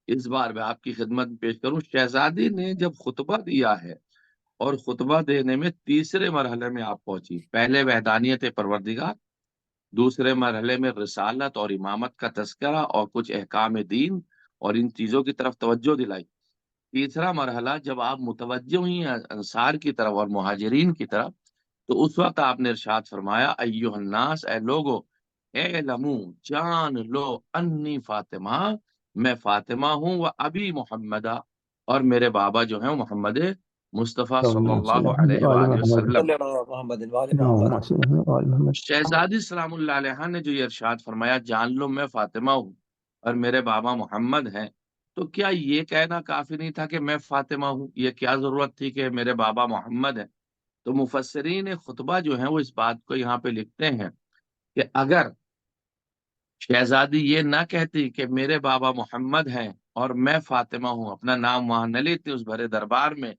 اس بار میں آپ کی خدمت پیش کروں۔ شہزادی نے جب خطبہ دیا ہے اور خطبہ دینے میں تیسرے مرحلے میں آپ پہنچی، پہلے وحدانیت پروردگار، دوسرے مرحلے میں رسالت اور امامت کا تذکرہ اور کچھ احکام دین اور ان چیزوں کی طرف توجہ دلائی، تیسرا مرحلہ جب آپ متوجہ ہوئی انصار کی طرف اور مہاجرین کی طرف، تو اس وقت آپ نے ارشاد فرمایا ایھا الناس، اے لوگو، اعلموا، جان لو، انی فاطمہ، میں فاطمہ ہوں، و ابی محمدہ، اور میرے بابا جو ہیں محمد مصطفیٰ صلی اللہ علیہ وآلہ وسلم۔ شہزادی سلام اللہ علیہ نے جو یہ ارشاد فرمایا جان لو میں فاطمہ ہوں اور میرے بابا محمد ہیں، تو کیا یہ کہنا کافی نہیں تھا کہ میں فاطمہ ہوں؟ یہ کیا ضرورت تھی کہ میرے بابا محمد ہیں؟ تو مفسرین خطبہ جو ہیں وہ اس بات کو یہاں پہ لکھتے ہیں کہ اگر شہزادی یہ نہ کہتی کہ میرے بابا محمد ہیں اور میں فاطمہ ہوں، اپنا نام وہاں نہ لیتی اس بھرے دربار میں،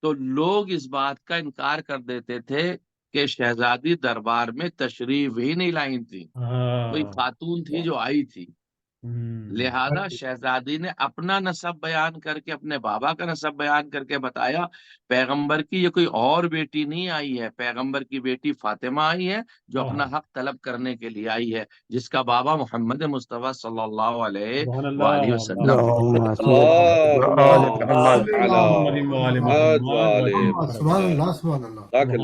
تو لوگ اس بات کا انکار کر دیتے تھے کہ شہزادی دربار میں تشریف ہی نہیں لائی تھی، کوئی خاتون تھی جو آئی تھی، لہذا شہزادی نے اپنا نسب بیان کر کے، اپنے بابا کا نسب بیان کر کے بتایا پیغمبر کی یہ کوئی اور بیٹی نہیں آئی ہے، پیغمبر کی بیٹی فاطمہ آئی ہے جو اپنا حق طلب کرنے کے لیے آئی ہے، جس کا بابا محمد مصطفیٰ صلی اللہ علیہ وآلہ وسلم۔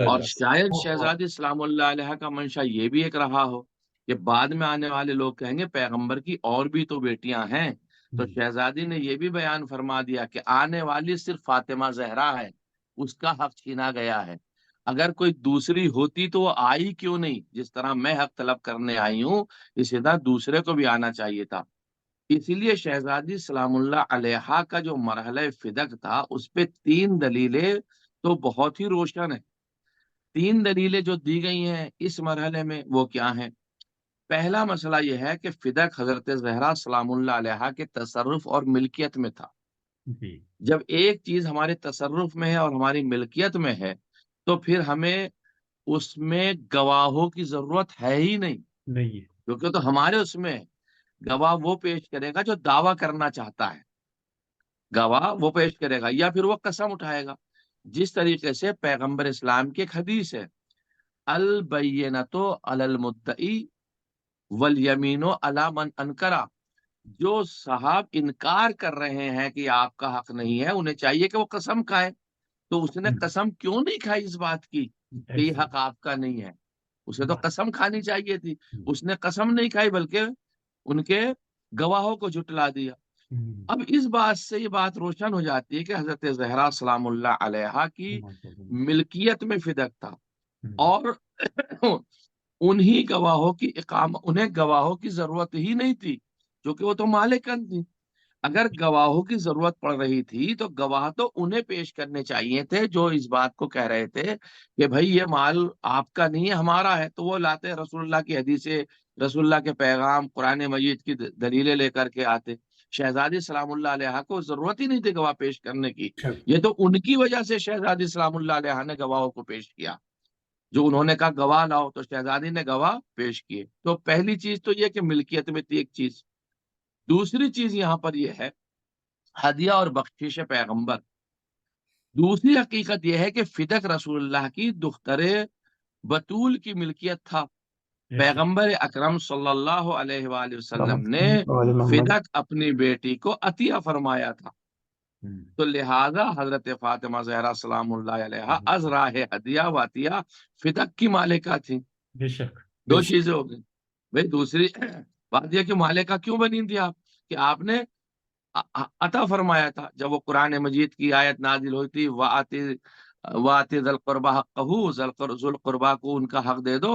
اور شاید شہزادی سلام اللہ علیہ کا منشا یہ بھی ایک رہا ہو کہ بعد میں آنے والے لوگ کہیں گے پیغمبر کی اور بھی تو بیٹیاں ہیں، تو شہزادی نے یہ بھی بیان فرما دیا کہ آنے والی صرف فاطمہ زہرا ہے، اس کا حق چھینا گیا ہے، اگر کوئی دوسری ہوتی تو وہ آئی کیوں نہیں، جس طرح میں حق طلب کرنے آئی ہوں اسی طرح دوسرے کو بھی آنا چاہیے تھا۔ اسی لیے شہزادی سلام اللہ علیہ کا جو مرحلہ فدق تھا اس پہ 3 دلیلیں تو بہت ہی روشن ہیں۔ 3 دلیلیں جو دی گئی ہیں اس مرحلے میں وہ کیا ہیں؟ پہلا مسئلہ یہ ہے کہ فدق حضرت زہرا سلام اللہ علیہ کے تصرف اور ملکیت میں تھا۔ جب ایک چیز ہمارے تصرف میں ہے اور ہماری ملکیت میں ہے تو پھر ہمیں اس میں گواہوں کی ضرورت ہے ہی نہیں، کیونکہ تو ہمارے اس میں گواہ وہ پیش کرے گا جو دعویٰ کرنا چاہتا ہے، گواہ وہ پیش کرے گا یا پھر وہ قسم اٹھائے گا۔ جس طریقے سے پیغمبر اسلام کی ایک حدیث ہے، البینۃ علی المدعی والیمین علی من انکرا، جو صاحب انکار کر رہے ہیں کہ آپ کا حق نہیں ہے انہیں چاہیے کہ وہ قسم کھائیں، تو اس نے قسم کیوں نہیں کھائی اس بات کی کہ یہ حق آپ کا نہیں ہے؟ اسے تو قسم کھانی چاہیے تھی، اس نے قسم نہیں کھائی بلکہ ان کے گواہوں کو جھٹلا دیا۔ اب اس بات سے یہ بات روشن ہو جاتی ہے کہ حضرت زہرا سلام اللہ علیہ کی ملکیت میں فدق تھا اور انہی گواہوں کی انہیں گواہوں کی ضرورت ہی نہیں تھی کیونکہ وہ تو مالکن تھی۔ اگر گواہوں کی ضرورت پڑ رہی تھی تو گواہ تو انہیں پیش کرنے چاہیے تھے جو اس بات کو کہہ رہے تھے کہ بھائی یہ مال آپ کا نہیں ہے ہمارا ہے، تو وہ لاتے رسول اللہ کی حدیثیں، رسول اللہ کے پیغام، قرآن مجید کی دلیلیں لے کر کے آتے۔ شہزادی سلام اللہ علیہ کو ضرورت ہی نہیں تھی گواہ پیش کرنے کی، یہ تو ان کی وجہ سے شہزادی سلام اللہ علیہ نے گواہوں کو پیش کیا، جو انہوں نے کہا گواہ لاؤ تو شہزادی نے گواہ پیش کیے۔ تو پہلی چیز تو یہ کہ ملکیت میں تھی ایک چیز۔ دوسری چیز یہاں پر یہ ہے ہدیہ اور بخشش پیغمبر۔ دوسری حقیقت یہ ہے کہ فدق رسول اللہ کی دختر بطول کی ملکیت تھا۔ پیغمبر اکرم صلی اللہ علیہ وآلہ وسلم نے فدق اپنی بیٹی کو عطیہ فرمایا تھا، تو لہذا حضرت فاطمہ زہرا سلام اللہ علیہ از راہ ہدیہ و عطیہ فدق کی مالکہ تھی۔ بے شک دو چیزیں ہو گئی بھائی۔ دوسری بات یہ کہ مالکہ کیوں بنی تھی آپ کہ آپ نے عطا فرمایا تھا۔ جب وہ قرآن مجید کی آیت نازل ہوئی تھی وَآتِ ذَا الْقُرْبَى حَقَّهُ، ذو القربہ کو ان کا حق دے دو،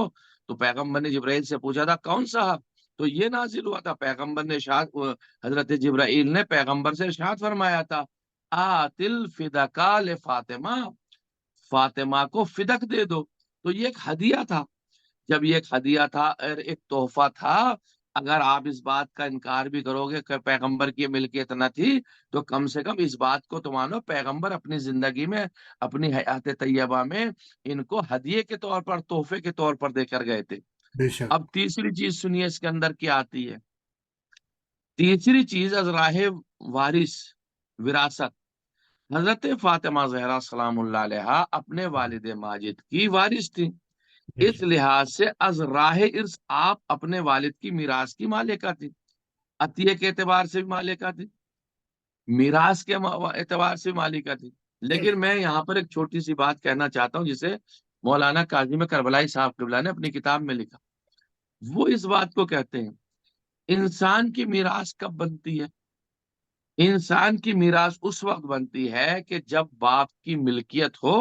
تو پیغمبر نے جبرائیل سے پوچھا تھا کون سا حق، تو یہ نازل ہوا تھا۔ پیغمبر نے حضرت جبرائیل نے پیغمبر سے ارشاد فرمایا تھا آتِ الْفِدَقَ لِفاطمہ، فاطمہ کو فدق دے دو۔ تو یہ ایک ہدیہ تھا۔ جب یہ ایک ہدیہ تھا اور ایک تحفہ تھا، اگر آپ اس بات کا انکار بھی کرو گے کہ پیغمبر کی ملکیت نہ تھی تو کم سے کم اس بات کو تو مانو پیغمبر اپنی زندگی میں، اپنی حیات طیبہ میں ان کو ہدیے کے طور پر، تحفے کے طور پر دے کر گئے تھے۔ اب تیسری چیز سنیے اس کے اندر کیا آتی ہے۔ تیسری چیز از راہ وارث، وراثت۔ حضرت فاطمہ زہرا سلام اللہ علیہ اپنے والد ماجد کی وارث تھی، اس لحاظ سے از راہ ارث آپ اپنے والد کی میراث کی مالکہ تھی، عطیے کے اعتبار سے بھی مالکہ تھی، میراث کے اعتبار سے مالکہ تھی۔ لیکن میں یہاں پر ایک چھوٹی سی بات کہنا چاہتا ہوں جسے مولانا کاظم کربلائی صاحب قبلہ نے اپنی کتاب میں لکھا۔ وہ اس بات کو کہتے ہیں انسان کی میراث کب بنتی ہے؟ انسان کی میراث اس وقت بنتی ہے کہ جب باپ کی ملکیت ہو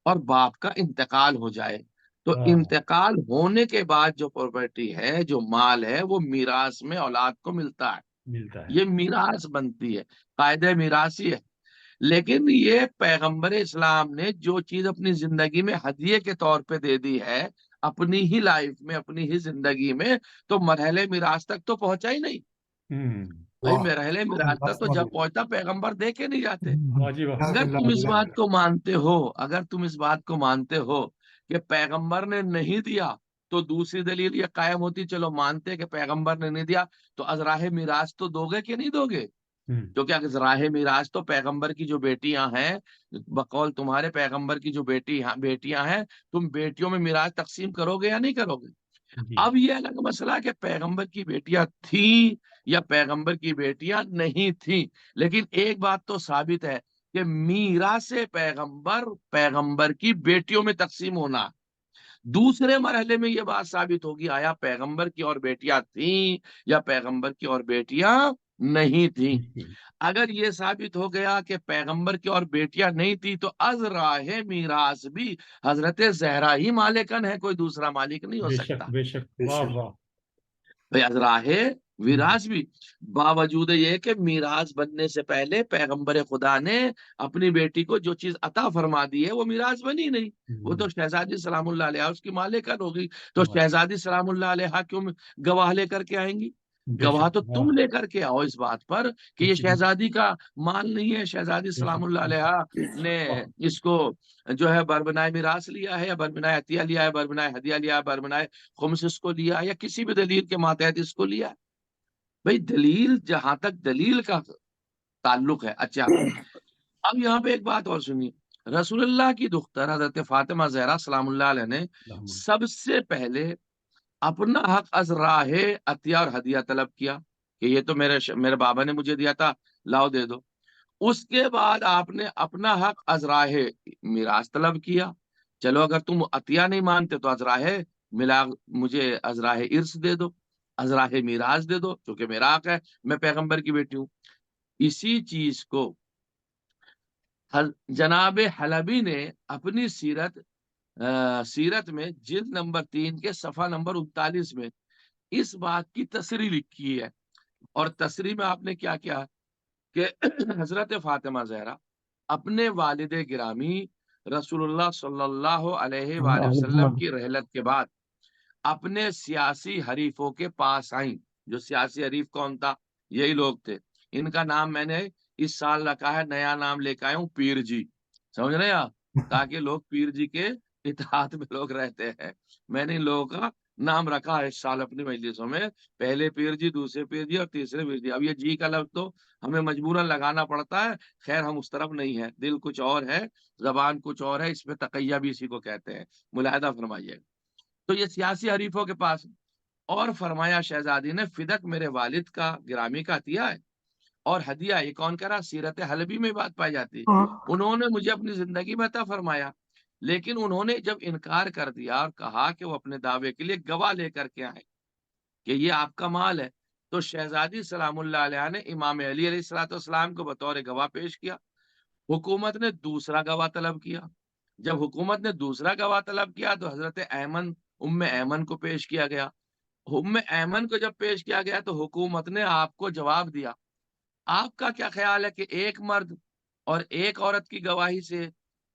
اور باپ کا انتقال ہو جائے، تو انتقال ہونے کے بعد جو پراپرٹی ہے، جو مال ہے، وہ میراث میں اولاد کو ملتا ہے، یہ میراث بنتی ہے، قاعدہ میراثی ہے۔ لیکن یہ پیغمبر اسلام نے جو چیز اپنی زندگی میں ہدیے کے طور پہ دے دی ہے، اپنی ہی لائف میں، اپنی ہی زندگی میں، تو مرحلے میراث تک تو پہنچا ہی نہیں۔ بھائی مرحلے میراث تک تو جب پہنچتا پیغمبر دے کے نہیں جاتے۔ اگر تم اس بات کو مانتے ہو، اگر تم اس بات کو مانتے ہو کہ پیغمبر نے نہیں دیا تو دوسری دلیل یہ قائم ہوتی، چلو مانتے کہ پیغمبر نے نہیں دیا تو ازراہ میراث تو دو گے کہ نہیں دو گے؟ کیونکہ ازراہ میراث تو پیغمبر کی جو بیٹیاں ہیں، بقول تمہارے پیغمبر کی جو بیٹیاں ہیں، تم بیٹیوں میں میراث تقسیم کرو گے یا نہیں کرو گے؟ اب یہ الگ مسئلہ ہے کہ پیغمبر کی بیٹیاں تھیں یا پیغمبر کی بیٹیاں نہیں تھیں، لیکن ایک بات تو ثابت ہے کہ میراث پیغمبر کی بیٹیوں میں تقسیم ہونا۔ دوسرے مرحلے میں یہ بات ثابت ہوگی آیا پیغمبر کی اور بیٹیاں تھیں یا پیغمبر کی اور بیٹیاں نہیں تھیں۔ اگر یہ ثابت ہو گیا کہ پیغمبر کی اور بیٹیاں نہیں تھی تو ازراہ میراث بھی حضرت زہرا ہی مالکن ہے، کوئی دوسرا مالک نہیں ہو سکتا۔ بے شک واہ واہ۔ بھئی ازراہ میراث بھی، باوجود یہ کہ میراث بننے سے پہلے پیغمبر خدا نے اپنی بیٹی کو جو چیز عطا فرما دی ہے وہ میراث بنی نہیں، وہ تو شہزادی سلام اللہ علیہ اس کی مالکن ہوگی، تو شہزادی سلام اللہ علیہ کیوں گواہ لے کر کے آئیں گی؟ گواہ تو تم لے کر کے آؤ اس بات پر کہ یہ شہزادی کا مال نہیں ہے، شہزادی سلام اللہ علیہ نے اس کو جو ہے بربنائے میراث لیا ہے یا بربنائے عطیہ لیا ہے، بربنائے ہدیہ لیا ہے، بربنائے خمس اس کو لیا ہے یا کسی بھی دلیل کے ماتحت اس کو لیا ہے۔ بھئی دلیل جہاں تک دلیل کا تعلق ہے۔ اچھا اب یہاں پہ ایک بات اور سنیے، رسول اللہ کی دختر حضرت فاطمہ زہرا سلام اللہ علیہ نے سب سے پہلے اپنا حق ازراہ عطیہ اور ہدیہ طلب کیا کہ یہ تو میرے بابا نے مجھے دیا تھا، لاؤ دے دو۔ اس کے بعد آپ نے اپنا حق ازراہ میراث طلب کیا، چلو اگر تم عطیہ نہیں مانتے تو ازراہ ملا مجھے ازراہ ارث دے دو، ازراہ میراث دے دو، کیونکہ میرا حق ہے، میں پیغمبر کی بیٹی ہوں۔ اسی چیز کو جناب حلبی نے اپنی سیرت میں جلد نمبر 3 کے صفحہ نمبر 39 میں اس بات کی تصریح لکھی ہے، اور تصریح میں آپ نے کیا کیا کہ حضرت فاطمہ زہرا اپنے والد گرامی رسول اللہ صلی اللہ علیہ وآلہ وسلم کی رحلت کے بعد اپنے سیاسی حریفوں کے پاس آئیں۔ جو سیاسی حریف کون تھا؟ یہی لوگ تھے، ان کا نام میں نے اس سال رکھا ہے، نیا نام لے کے آیا ہوں، پیر جی، سمجھ رہے ہیں؟ تاکہ لوگ پیر جی کے اتحاد میں لوگ رہتے ہیں، میں نے ان لوگوں کا نام رکھا ہے اس سال اپنی مجلسوں میں، پہلے پیر جی، دوسرے پیر جی اور تیسرے پیر جی۔ اب یہ جی کا لفظ تو ہمیں مجبوراً لگانا پڑتا ہے، خیر ہم اس طرف نہیں ہے، دل کچھ اور ہے، زبان کچھ اور ہے، اس میں تقیہ بھی اسی کو کہتے ہیں، ملاحظہ فرمائیے۔ تو یہ سیاسی حریفوں کے پاس، اور فرمایا شہزادی نے فدق میرے والد کا گرامی کا عطیہ ہے اور ہدیہ، یہ کون کہہ رہا؟ سیرت حلبی میں بات پائی جاتی ہے، انہوں نے مجھے اپنی زندگی میں عطا فرمایا، لیکن انہوں نے جب انکار کر دیا اور کہا کہ وہ اپنے دعوے کے لیے گواہ لے کر کے آئے کہ یہ آپ کا مال ہے، تو شہزادی سلام اللہ علیہ نے امام علی علیہ السلام کو بطور گواہ پیش کیا۔ حکومت نے دوسرا گواہ طلب کیا، جب حکومت نے دوسرا گواہ طلب کیا تو حضرت ام ایمن کو پیش کیا گیا۔ ام ایمن کو جب پیش کیا گیا تو حکومت نے آپ کو جواب دیا، آپ کا کیا خیال ہے کہ ایک مرد اور ایک عورت کی گواہی سے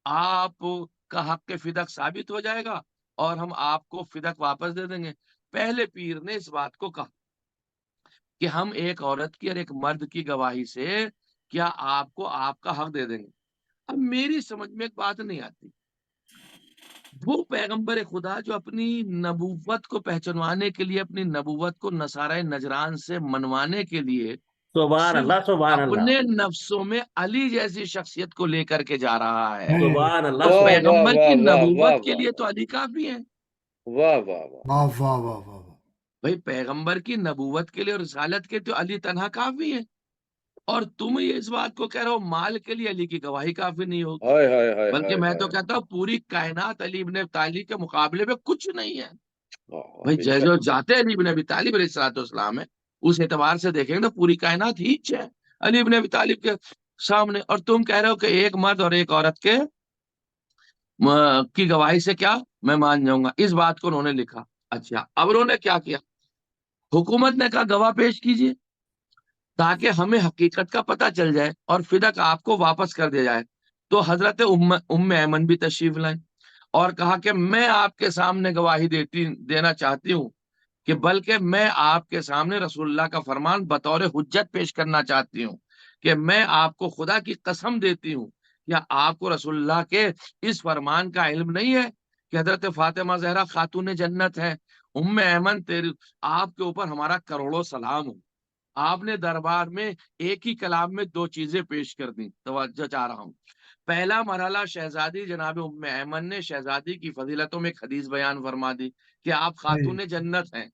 آپ کا حق فدق ثابت ہو جائے گا اور ہم آپ کو فدق واپس دے دیں گے؟ پہلے پیر نے اس بات کو کہا کہ ہم ایک عورت کی اور ایک مرد کی گواہی سے کیا آپ کو آپ کا حق دے دیں گے۔ اب میری سمجھ میں ایک بات نہیں آتی، وہ پیغمبر خدا جو اپنی نبوت کو پہچانوانے کے لیے، اپنی نبوت کو نصارہ نجران سے منوانے کے لیے سبحان اللہ، سبحان اللہ، اپنے نفسوں میں علی جیسی شخصیت کو لے کر کے جا رہا ہے، سبحان اللہ، تو سبحان پیغمبر کی نبوت کے لیے تو علی کافی ہے۔ واہ واہ واہ واہ واہ واہ واہ۔ بھائی پیغمبر کی نبوت کے لیے اور رسالت کے تو علی تنہا کافی ہے، اور تم یہ اس بات کو کہہ رہے ہو مال کے لیے علی کی گواہی کافی نہیں ہوگی، بلکہ میں تو کہتا ہوں پوری کائنات علی ابن طالب کے مقابلے میں کچھ نہیں ہے۔ بھائی جو جاتے علی ابن ابی طالب علیہ السلام ہے، اس اعتبار سے دیکھیں گے تو پوری کائنات ہیچ ہے علی ابن ابی طالب کے سامنے، اور تم کہہ رہے ہو کہ ایک مرد اور ایک عورت کی گواہی سے کیا میں مان جاؤں گا۔ اس بات کو انہوں نے لکھا۔ اچھا اب انہوں نے کیا کیا؟ حکومت نے کہا گواہ پیش کیجئے تاکہ ہمیں حقیقت کا پتہ چل جائے اور فدق آپ کو واپس کر دیا جائے۔ تو حضرت ام ایمن بھی تشریف لائیں اور کہا کہ میں آپ کے سامنے گواہی دینا چاہتی ہوں، کہ بلکہ میں آپ کے سامنے رسول اللہ کا فرمان بطور حجت پیش کرنا چاہتی ہوں کہ میں آپ کو خدا کی قسم دیتی ہوں، کیا آپ کو رسول اللہ کے اس فرمان کا علم نہیں ہے کہ حضرت فاطمہ زہرا خاتون جنت ہے. ام ایمن آپ کے اوپر ہمارا کروڑوں سلام ہو. آپ نے دربار میں ایک ہی کلام میں 2 چیزیں پیش کر دی. توجہ چاہ رہا ہوں. پہلا مرحلہ شہزادی جناب ام ایمن نے شہزادی کی فضیلتوں میں ایک حدیث بیان فرما دی کہ آپ خاتون جنت ہیں.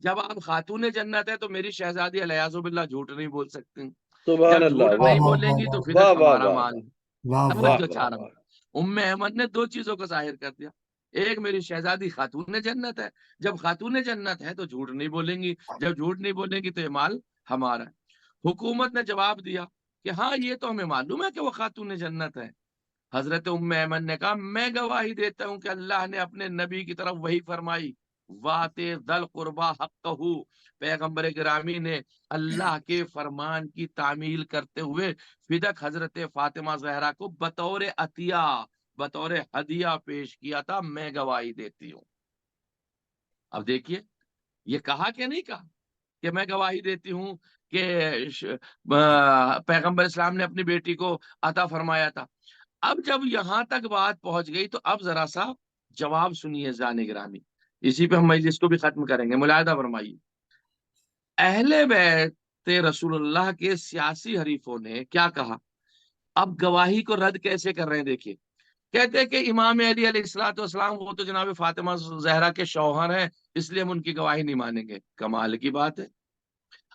جب آپ خاتون جنت ہے تو میری شہزادی الیاذ باللہ جھوٹ نہیں بول سکتی. سبحان جب اللہ. جھوٹ نہیں بولیں گی تو پھر ہمارا مان. واہ ام احمد نے 2 چیزوں کو ظاہر کر دیا. ایک میری شہزادی خاتون جنت ہے. جب خاتون جنت ہے تو جھوٹ نہیں بولیں گی. جب جھوٹ نہیں بولیں گی تو یہ مال ہمارا ہے. حکومت نے جواب دیا کہ ہاں یہ تو ہمیں معلوم ہے کہ وہ خاتون جنت ہے. حضرت ام ایمن نے کہا میں گواہی دیتا ہوں کہ اللہ نے اپنے نبی کی طرف وہی فرمائی وَآتِ ذَا الْقُرْبَى حَقَّهُ. پیغمبر گرامی نے اللہ کے فرمان کی تعمیل کرتے ہوئے فدق حضرت فاطمہ زہرا کو بطور عطیہ بطور ہدیہ پیش کیا تھا. میں گواہی دیتی ہوں. اب دیکھیے یہ کہا کہ نہیں کہا کہ میں گواہی دیتی ہوں کہ پیغمبر اسلام نے اپنی بیٹی کو عطا فرمایا تھا. اب جب یہاں تک بات پہنچ گئی تو اب ذرا سا جواب سنیے زان گرامی. اسی پہ ہم مجلس کو بھی ختم کریں گے. ملاحظہ فرمائیے. اہل بیت رسول اللہ کے سیاسی حریفوں نے کیا کہا؟ اب گواہی کو رد کیسے کر رہے ہیں دیکھیے. کہتے ہیں کہ امام علی علیہ الصلوۃ والسلام وہ تو جناب فاطمہ زہرا کے شوہر ہیں اس لیے ہم ان کی گواہی نہیں مانیں گے. کمال کی بات ہے.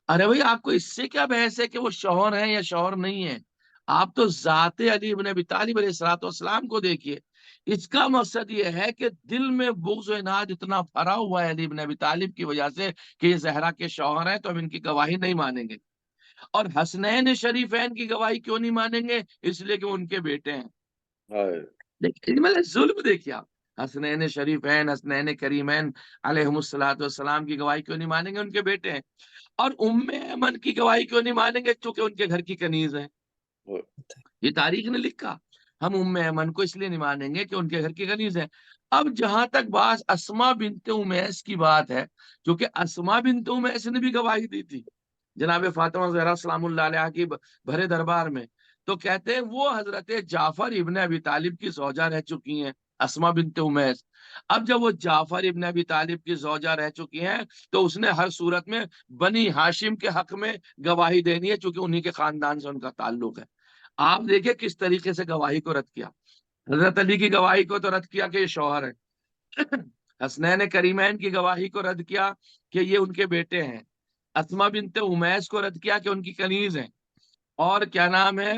ارے بھائی آپ کو اس سے کیا بحث ہے کہ وہ شوہر ہیں یا شوہر نہیں ہیں؟ آپ تو ذات علی ابن ابی طالب علیہ الصلوۃ والسلام کو دیکھیے. اس کا مقصد یہ ہے کہ دل میں بغض و عناد اتنا بھرا ہوا ہے علی ابن ابی طالب کی وجہ سے کہ یہ زہرا کے شوہر ہیں تو ہم ان کی گواہی نہیں مانیں گے. اور حسنین شریفین کی گواہی کیوں نہیں مانیں گے؟ اس لیے کہ وہ ان کے بیٹے ہیں. لیکن ظلم دیکھیے آپ. حسنین شریفین حسنین کریمین علیہم الصلوۃ والسلام کی گواہی کیوں نہیں مانیں گے؟ ان کے بیٹے ہیں. اور ام ایمن کی گواہی کیوں نہیں مانیں گے؟ چونکہ ان کے گھر کی کنیز ہے. یہ تاریخ نے لکھا. ہم ام ایمن کو اس لیے نہیں مانیں گے کہ ان کے گھر کی کنیز ہے. اب جہاں تک بات اسما بنت امیس کی بات ہے کیونکہ اسما بنت امیس نے بھی گواہی دی تھی جناب فاطمہ زہرا سلام اللہ علیہ کی بھرے دربار میں. تو کہتے ہیں وہ حضرت جعفر ابن ابی طالب کی زوجہ رہ چکی ہیں اسما بنت امیس. اب جب وہ جعفر ابن ابی طالب کی زوجہ رہ چکی ہیں تو اس نے ہر صورت میں بنی ہاشم کے حق میں گواہی دینی ہے چونکہ انہی کے خاندان سے ان کا تعلق ہے. آپ دیکھیں کس طریقے سے گواہی کو رد کیا. حضرت علی کی گواہی کو تو رد کیا کہ یہ شوہر ہے. حسنین کریمین کی گواہی کو رد کیا کہ یہ ان کے بیٹے ہیں. اسما بنت امیس کو رد کیا کہ ان کی کنیز ہیں. اور کیا نام ہے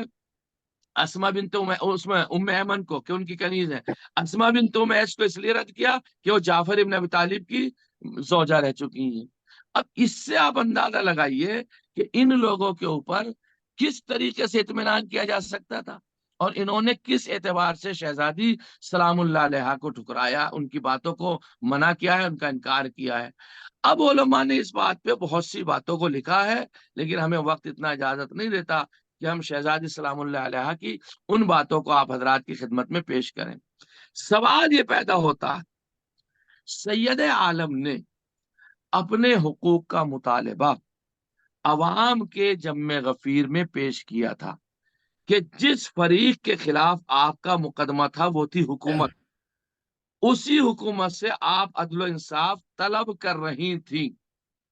اسما بنت ام ایمن کو کہ ان کی کنیز ہے. اسما بنت امیس کو اس لیے رد کیا کہ وہ جعفر ابن ابی طالب کی زوجہ رہ چکی ہیں. اب اس سے آپ اندازہ لگائیے کہ ان لوگوں کے اوپر کس طریقے سے اطمینان کیا جا سکتا تھا اور انہوں نے کس اعتبار سے شہزادی سلام اللہ علیہ کو ٹھکرایا, ان کی باتوں کو منع کیا ہے, ان کا انکار کیا ہے. اب علماء نے اس بات پہ بہت سی باتوں کو لکھا ہے لیکن ہمیں وقت اتنا اجازت نہیں دیتا کہ ہم شہزادی سلام اللہ علیہ کی ان باتوں کو آپ حضرات کی خدمت میں پیش کریں. سوال یہ پیدا ہوتا ہے سید عالم نے اپنے حقوق کا مطالبہ عوام کے جمع غفیر میں پیش کیا تھا کہ جس فریق کے خلاف آپ کا مقدمہ تھا وہ تھی حکومت. اسی حکومت سے آپ عدل و انصاف طلب کر رہی تھی.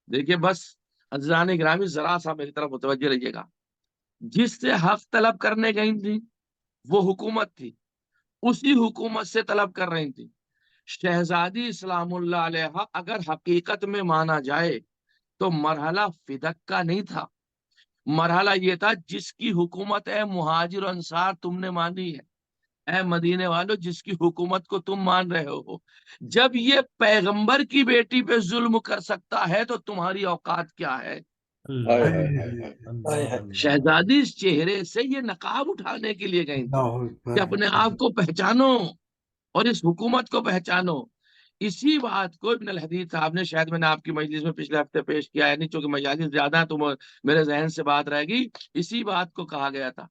دیکھیے بس عزیزان گرامی ذرا سا میری طرف متوجہ رہیے گا. جس سے حق طلب کرنے گئی تھی وہ حکومت تھی, اسی حکومت سے طلب کر رہی تھی. شہزادی اسلام اللہ علیہ اگر حقیقت میں مانا جائے تو مرحلہ فدق کا نہیں تھا, مرحلہ یہ تھا جس کی حکومت ہے مہاجر و انصار تم نے مانی ہے, اے مدینے والو جس کی حکومت کو تم مان رہے ہو. جب یہ پیغمبر کی بیٹی پہ ظلم کر سکتا ہے تو تمہاری اوقات کیا ہے؟ شہزادی اس چہرے سے یہ نقاب اٹھانے کے لیے گئی تھی کہ اپنے آپ کو پہچانو اور اس حکومت کو پہچانو. اسی بات کو ابن الحدید صاحب نے شاید میں نے آپ کی مجلس میں پچھلے ہفتے پیش کیا ہے, نہیں چونکہ مجالس زیادہ ہے تو میرے ذہن سے بات رہے گی. اسی بات کو کہا گیا تھا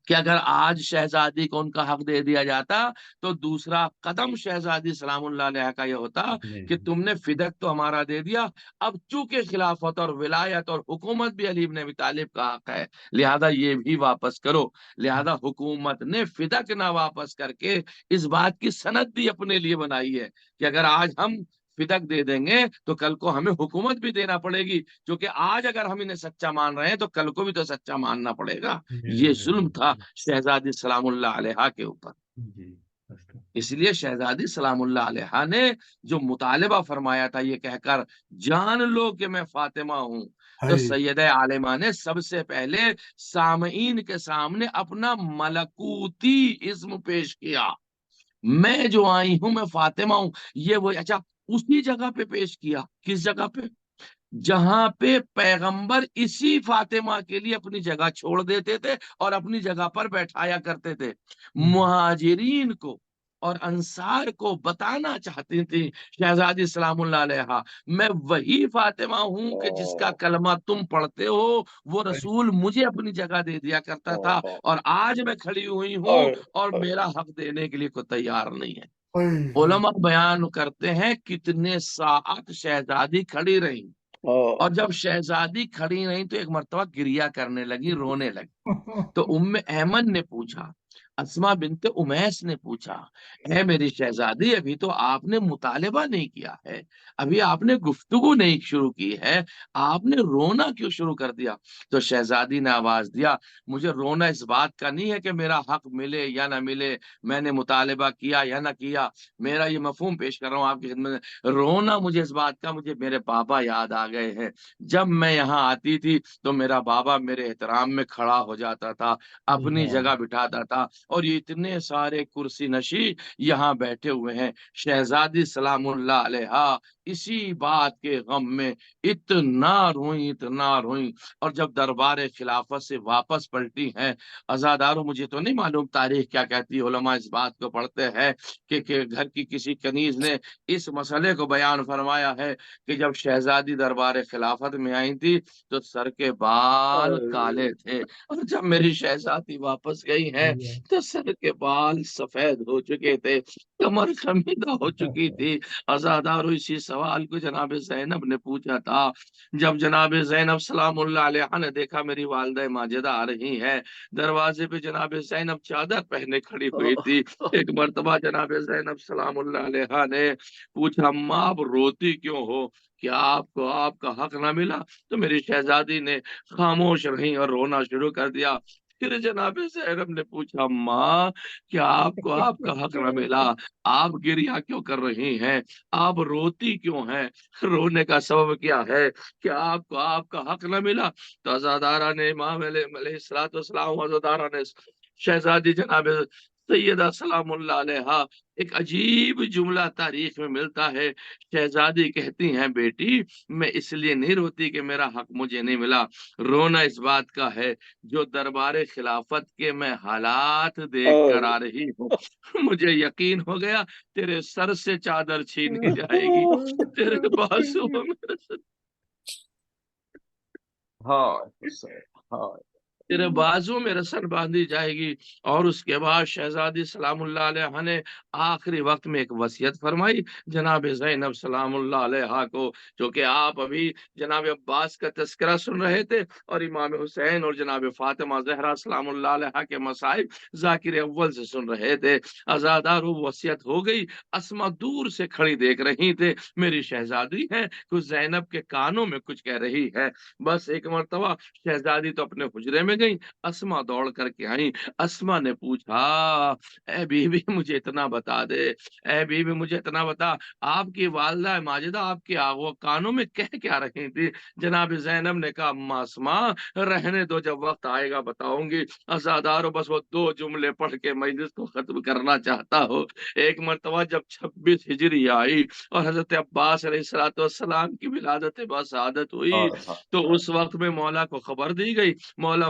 کہ اگر آج شہزادی کو ان کا حق دے دیا جاتا تو دوسرا قدم شہزادی سلام اللہ علیہ کا یہ ہوتا کہ تم نے فدق تو ہمارا دے دیا، اب چونکہ خلافت اور ولایت اور حکومت بھی علی بن ابی طالب کا حق ہے، لہذا یہ بھی واپس کرو۔ لہذا حکومت نے فدق نہ واپس کر کے اس بات کی سند بھی اپنے لیے بنائی ہے کہ اگر آج ہم فدق دے دیں گے تو کل کو ہمیں حکومت بھی دینا پڑے گی، کیونکہ آج اگر ہم انہیں سچا مان رہے ہیں تو کل کو بھی تو سچا ماننا پڑے گا۔ یہ ظلم تھا شہزادی سلام اللہ علیہ کے اوپر۔ اس لیے شہزادی سلام اللہ علیہ نے جو مطالبہ فرمایا تھا یہ کہہ کر جان لو کہ میں فاطمہ ہوں، تو سیدہ عالمہ نے سب سے پہلے سامعین کے سامنے اپنا ملکوتی اسم پیش کیا، میں جو آئی ہوں میں فاطمہ ہوں۔ یہ وہ اچھا اسی جگہ پہ پیش کیا، کس جگہ پہ؟ جہاں پہ پیغمبر اسی فاطمہ کے لیے اپنی جگہ چھوڑ دیتے تھے اور اپنی جگہ پر بیٹھایا کرتے تھے۔ مہاجرین کو اور انصار کو بتانا چاہتی تھی شہزادی سلام اللہ علیہ، میں وہی فاطمہ ہوں کہ جس کا کلمہ تم پڑھتے ہو، وہ رسول مجھے اپنی جگہ دے دیا کرتا تھا، اور آج میں کھڑی ہوئی ہوں اور میرا حق دینے کے لیے کوئی تیار نہیں ہے۔ علماء بیان کرتے ہیں کتنے ساعت شہزادی کھڑی رہی، اور جب شہزادی کھڑی رہی تو ایک مرتبہ گریا کرنے لگی، رونے لگی، تو ام ایمن نے پوچھا، اسما بنت امیس نے پوچھا، اے میری شہزادی ابھی تو آپ نے مطالبہ نہیں کیا ہے، ابھی آپ نے گفتگو نہیں شروع کی ہے، آپ نے رونا کیوں شروع کر دیا؟ تو شہزادی نے آواز دیا، مجھے رونا اس بات کا نہیں ہے کہ میرا حق ملے یا نہ ملے، میں نے مطالبہ کیا یا نہ کیا، میرا یہ مفہوم پیش کر رہا ہوں آپ کی خدمت میں، رونا مجھے اس بات کا، مجھے میرے بابا یاد آ گئے ہیں، جب میں یہاں آتی تھی تو میرا بابا میرے احترام میں کھڑا ہو جاتا تھا، اپنی جگہ بٹھاتا تھا، اور یہ اتنے سارے کرسی نشی یہاں بیٹھے ہوئے ہیں۔ شہزادی سلام اللہ علیہ اسی بات کے غم میں اتنا روئیں، اور جب دربار خلافت سے واپس پلٹی ہیں، عزادارو مجھے تو نہیں معلوم تاریخ کیا کہتی، علماء اس بات کو پڑھتے ہیں کہ گھر کی کسی کنیز نے اس مسئلے کو بیان فرمایا ہے کہ جب شہزادی دربار خلافت میں آئی تھی تو سر کے بال کالے تھے، اور جب میری شہزادی واپس گئی ہیں تو سر کے بال سفید ہو چکے تھے، کمر خمیدہ ہو چکی تھی۔ عزادارو اسی سوال کو جناب زینب نے پوچھا تھا، جب جناب زینب سلام اللہ علیہ نے دیکھا میری والدہ ماجدہ آ رہی ہیں، دروازے پہ جناب زینب چادر پہنے کھڑی ہوئی تھی، ایک مرتبہ جناب زینب سلام اللہ علیہ نے پوچھا، ماں آپ روتی کیوں ہو، کیا آپ کو آپ کا حق نہ ملا؟ تو میری شہزادی نے خاموش رہی اور رونا شروع کر دیا۔ پھر جناب زینب نے پوچھا، ماں کیا آپ کو آپ کا حق نہ ملا؟ آپ گریا کیوں کر رہی ہیں؟ آپ روتی کیوں ہیں؟ رونے کا سبب کیا ہے؟ کیا آپ کو آپ کا حق نہ ملا؟ تو عزادارہ نے امام علیہ الصلوۃ والسلام، عزادارہ نے شہزادی جناب سیدہ سلام اللہ علیہ، ایک عجیب جملہ تاریخ میں ملتا ہے، شہزادی کہتی ہیں، بیٹی میں اس لیے نہیں روتی کہ میرا حق مجھے نہیں ملا، رونا اس بات کا ہے جو دربار خلافت کے میں حالات دیکھ کر آ رہی ہوں، مجھے یقین ہو گیا تیرے سر سے چادر چھینی جائے گی، تیرے بازو میں تیرے بازو میں رسن باندھی جائے گی۔ اور اس کے بعد شہزادی سلام اللہ علیہ نے آخری وقت میں ایک وصیت فرمائی جناب زینب سلام اللہ علیہ کو، جو کہ آپ ابھی جناب عباس کا تذکرہ سن رہے تھے اور امام حسین اور جناب فاطمہ زہرا سلام اللہ علیہ کے مصائب ذاکر اول سے سن رہے تھے۔ عزادارو وصیت ہو گئی، اسما دور سے کھڑی دیکھ رہی تھے، میری شہزادی ہے کچھ زینب کے کانوں میں کچھ کہہ رہی ہے۔ بس ایک مرتبہ شہزادی تو اپنے حجرے میں گئی، اسما دوڑ کر کے آئی، اسما نے پوچھا، اے بی بی مجھے اتنا بتا دے، اے بی بی مجھے اتنا بتا، آپ کی والدہ ماجدہ آپ کے کانوں میں کہہ کیا رہی تھی؟ جناب زینب نے کہا، اما اسما رہنے دو، جب وقت آئے گا بتاؤں گی۔ عزادارو بس وہ 2 جملے پڑھ کے مجلس کو ختم کرنا چاہتا ہو۔ ایک مرتبہ جب 26 ہجری آئی اور حضرت عباس علیہ السلام کی ولادت بسعادت ہوئی تو اس وقت میں مولا کو خبر دی گئی، مولا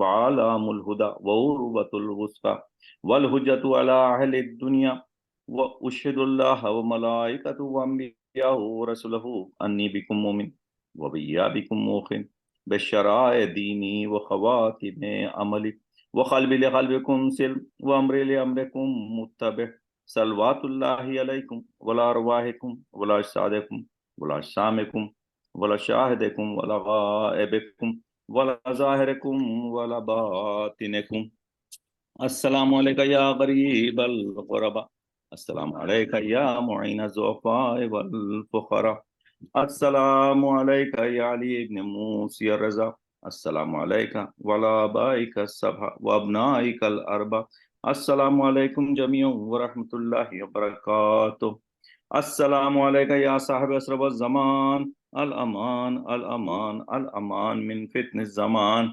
وعلام الهدى وعروة الوثقى والحجة على أهل الدنيا وأشهد الله وملائكته وأنبياءه ورسله أني بكم مؤمن وبيابكم موقن بشرائع ديني وخواتم عملي وقلبي لقلبكم سلم وأمري لأمركم متبع صلوات الله عليكم ولا أرواحكم ولا أجسادكم ولا أجسامكم ولا شاهدكم ولا غائبكم ولا ظاهركم ولا باطنكم السلام علیکم یا غریب الغرباء السلام علیکم یا معین الضعفاء والفقراء السلام علیکم یا علی ابن موسی الرضا السلام علیکم وعلی آبائک السبع وابنائک الاربع السلام علیکم جميعا ورحمۃ اللہ وبرکاتہ السلام علیکم یا صاحب اسرب الزمان الامان الامان الامان من فتن الزمان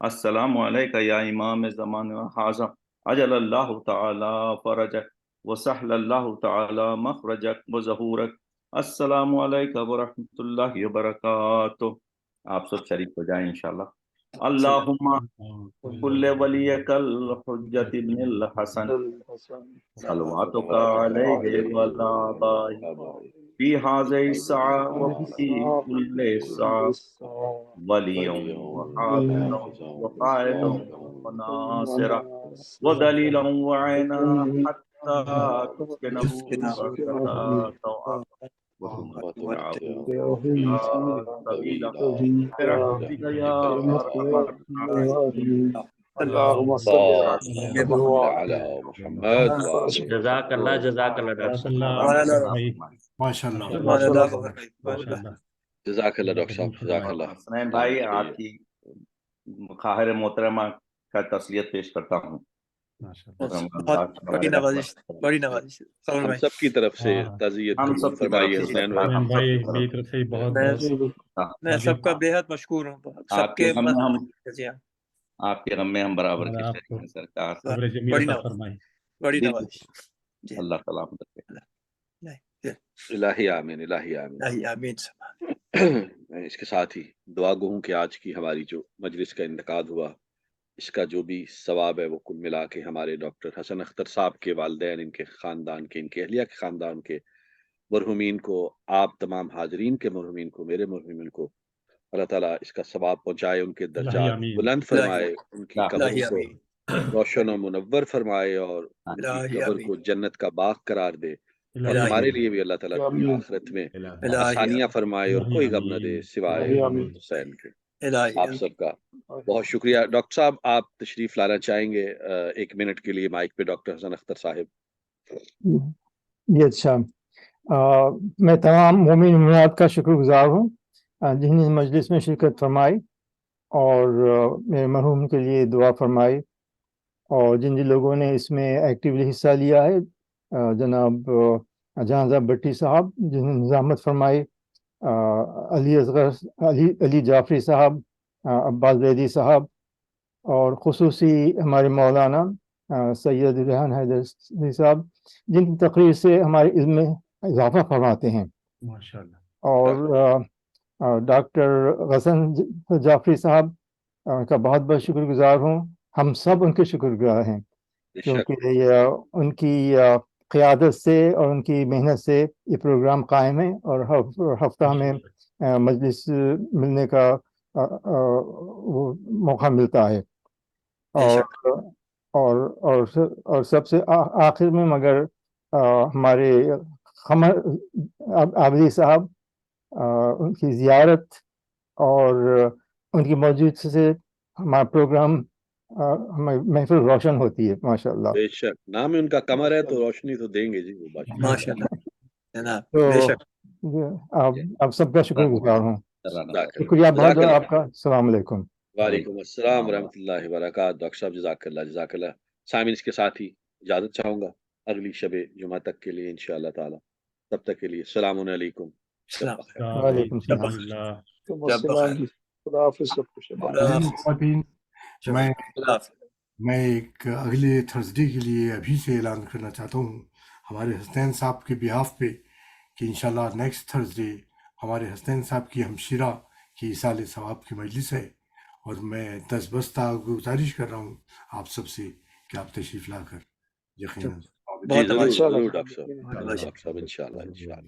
السلام علیکم یا امام زمان حاضر عجل اللہ تعالی فرجک وسهل اللہ تعالی مخرجک وظہورک السلام علیکم ورحمۃ اللہ وبرکاتہ. آپ سب شریک ہو جائیں انشاءاللہ. اللہم کل ولیک الحجت ابن الحسن صلواتک علیہ وعلی آبائہ فی هذه الساعة وفی کل ساعة ولیا وحافظا وقائدا وناصرا ودلیلا وعینا حتی تسکنہ برکتا وحمد طویلا برحمتک یا ارحم الراحمین. اللهم صل على محمد. جزاک اللہ ڈاکٹر صاحب. ماشاء اللہ جزاک اللہ ڈاکٹر صاحب. جزاک اللہ. حسنین بھائی آپ کی خواہر محترمہ کا تسلیت پیش کرتا ہوں. بڑی نوازش ہم سب کی طرف سے تعزیت فرمائیے حسنین بھائی. میری طرف سے بہت میں سب کا بے حد مشکور ہوں. آپ کے غم میں ہم برابر کے شریک ہیں سرکار. بڑی نوازش. اللہ تعالیٰ الہی آمین. الہی آمین. اس کے ساتھ ہی دعا گو ہوں کہ آج کی ہماری جو مجلس کا انعقاد ہوا اس کا جو بھی ثواب ہے وہ کل ملا کے ہمارے ڈاکٹر حسن اختر صاحب کے والدین، ان کے خاندان کے، ان کے اہلیہ کے خاندان کے مرحومین کو، آپ تمام حاضرین کے مرحومین کو، میرے مرحومین کو اللہ تعالیٰ اس کا ثواب پہنچائے، ان کے درجات بلند فرمائے، ان کی قبر کو روشن و منور فرمائے اور ان کی قبر کو جنت کا باغ قرار دے، اور ہمارے لیے بھی اللہ تعالیٰ آخرت میں آسانیاں فرمائے اور کوئی غم نہ دے سوائے حسین کے. آپ سب کا بہت شکریہ. ڈاکٹر صاحب آپ تشریف لانا چاہیں گے 1 منٹ کے لیے مائک پہ؟ ڈاکٹر حسن اختر صاحب. جی اچھا، میں تمام مومن مومنات کا شکر گزار ہوں جنہوں نے مجلس میں شرکت فرمائی اور میرے مرحوم کے لیے دعا فرمائی، اور جن لوگوں نے اس میں ایکٹیولی حصہ لیا ہے، جناب جہاں بٹی صاحب جنہوں نے نظامت فرمائی، علی جعفری صاحب، عباس زیدی صاحب، اور خصوصی ہمارے مولانا سید ریحان حیدر صاحب جن کی تقریر سے ہمارے علم میں اضافہ فرماتے ہیں ماشاءاللہ. اور ڈاکٹر غسن جعفری صاحب کا بہت بہت شکر گزار ہوں. ہم سب ان کے شکر گزار ہیں کیونکہ ان کی قیادت سے اور ان کی محنت سے یہ پروگرام قائم ہے اور ہفتہ میں مجلس ملنے کا وہ موقع ملتا ہے. اور سب سے آخر میں مگر ہمارے خمر عابدی صاحب، ان کی زیارت اور ان کی موجودگی سے ہمارا پروگرام محفل روشن ہوتی ہے ماشاءاللہ. بے شک نام ان کا قمر ہے تو روشنی تو دیں گے جی وہ ماشاءاللہ. آپ سب کا شکر گزار ہوں. شکریہ بہت بہت آپ کا. السلام علیکم. وعلیکم السلام ورحمۃ اللہ وبرکاتہ. ڈاکٹر صاحب جزاک اللہ. جزاک اللہ. سامعین اس کے ساتھ ہی اجازت چاہوں گا اگلی شب جمعہ تک کے لیے انشاءاللہ تعالی. تب تک کے لیے السلام علیکم. وعلیکم السلام. میں ایک اگلے تھرسڈے کے لیے ابھی سے اعلان کرنا چاہتا ہوں ہمارے حسنین صاحب کے بیہاف پہ کہ انشاءاللہ نیکسٹ تھرسڈے ہمارے حسنین صاحب کی ہمشیرہ کی ایصال ثواب کی مجلس ہے، اور میں دستبستہ گزارش کر رہا ہوں آپ سب سے کہ آپ تشریف لا کر یقیناً ضرور ڈاکٹر صاحب انشاءاللہ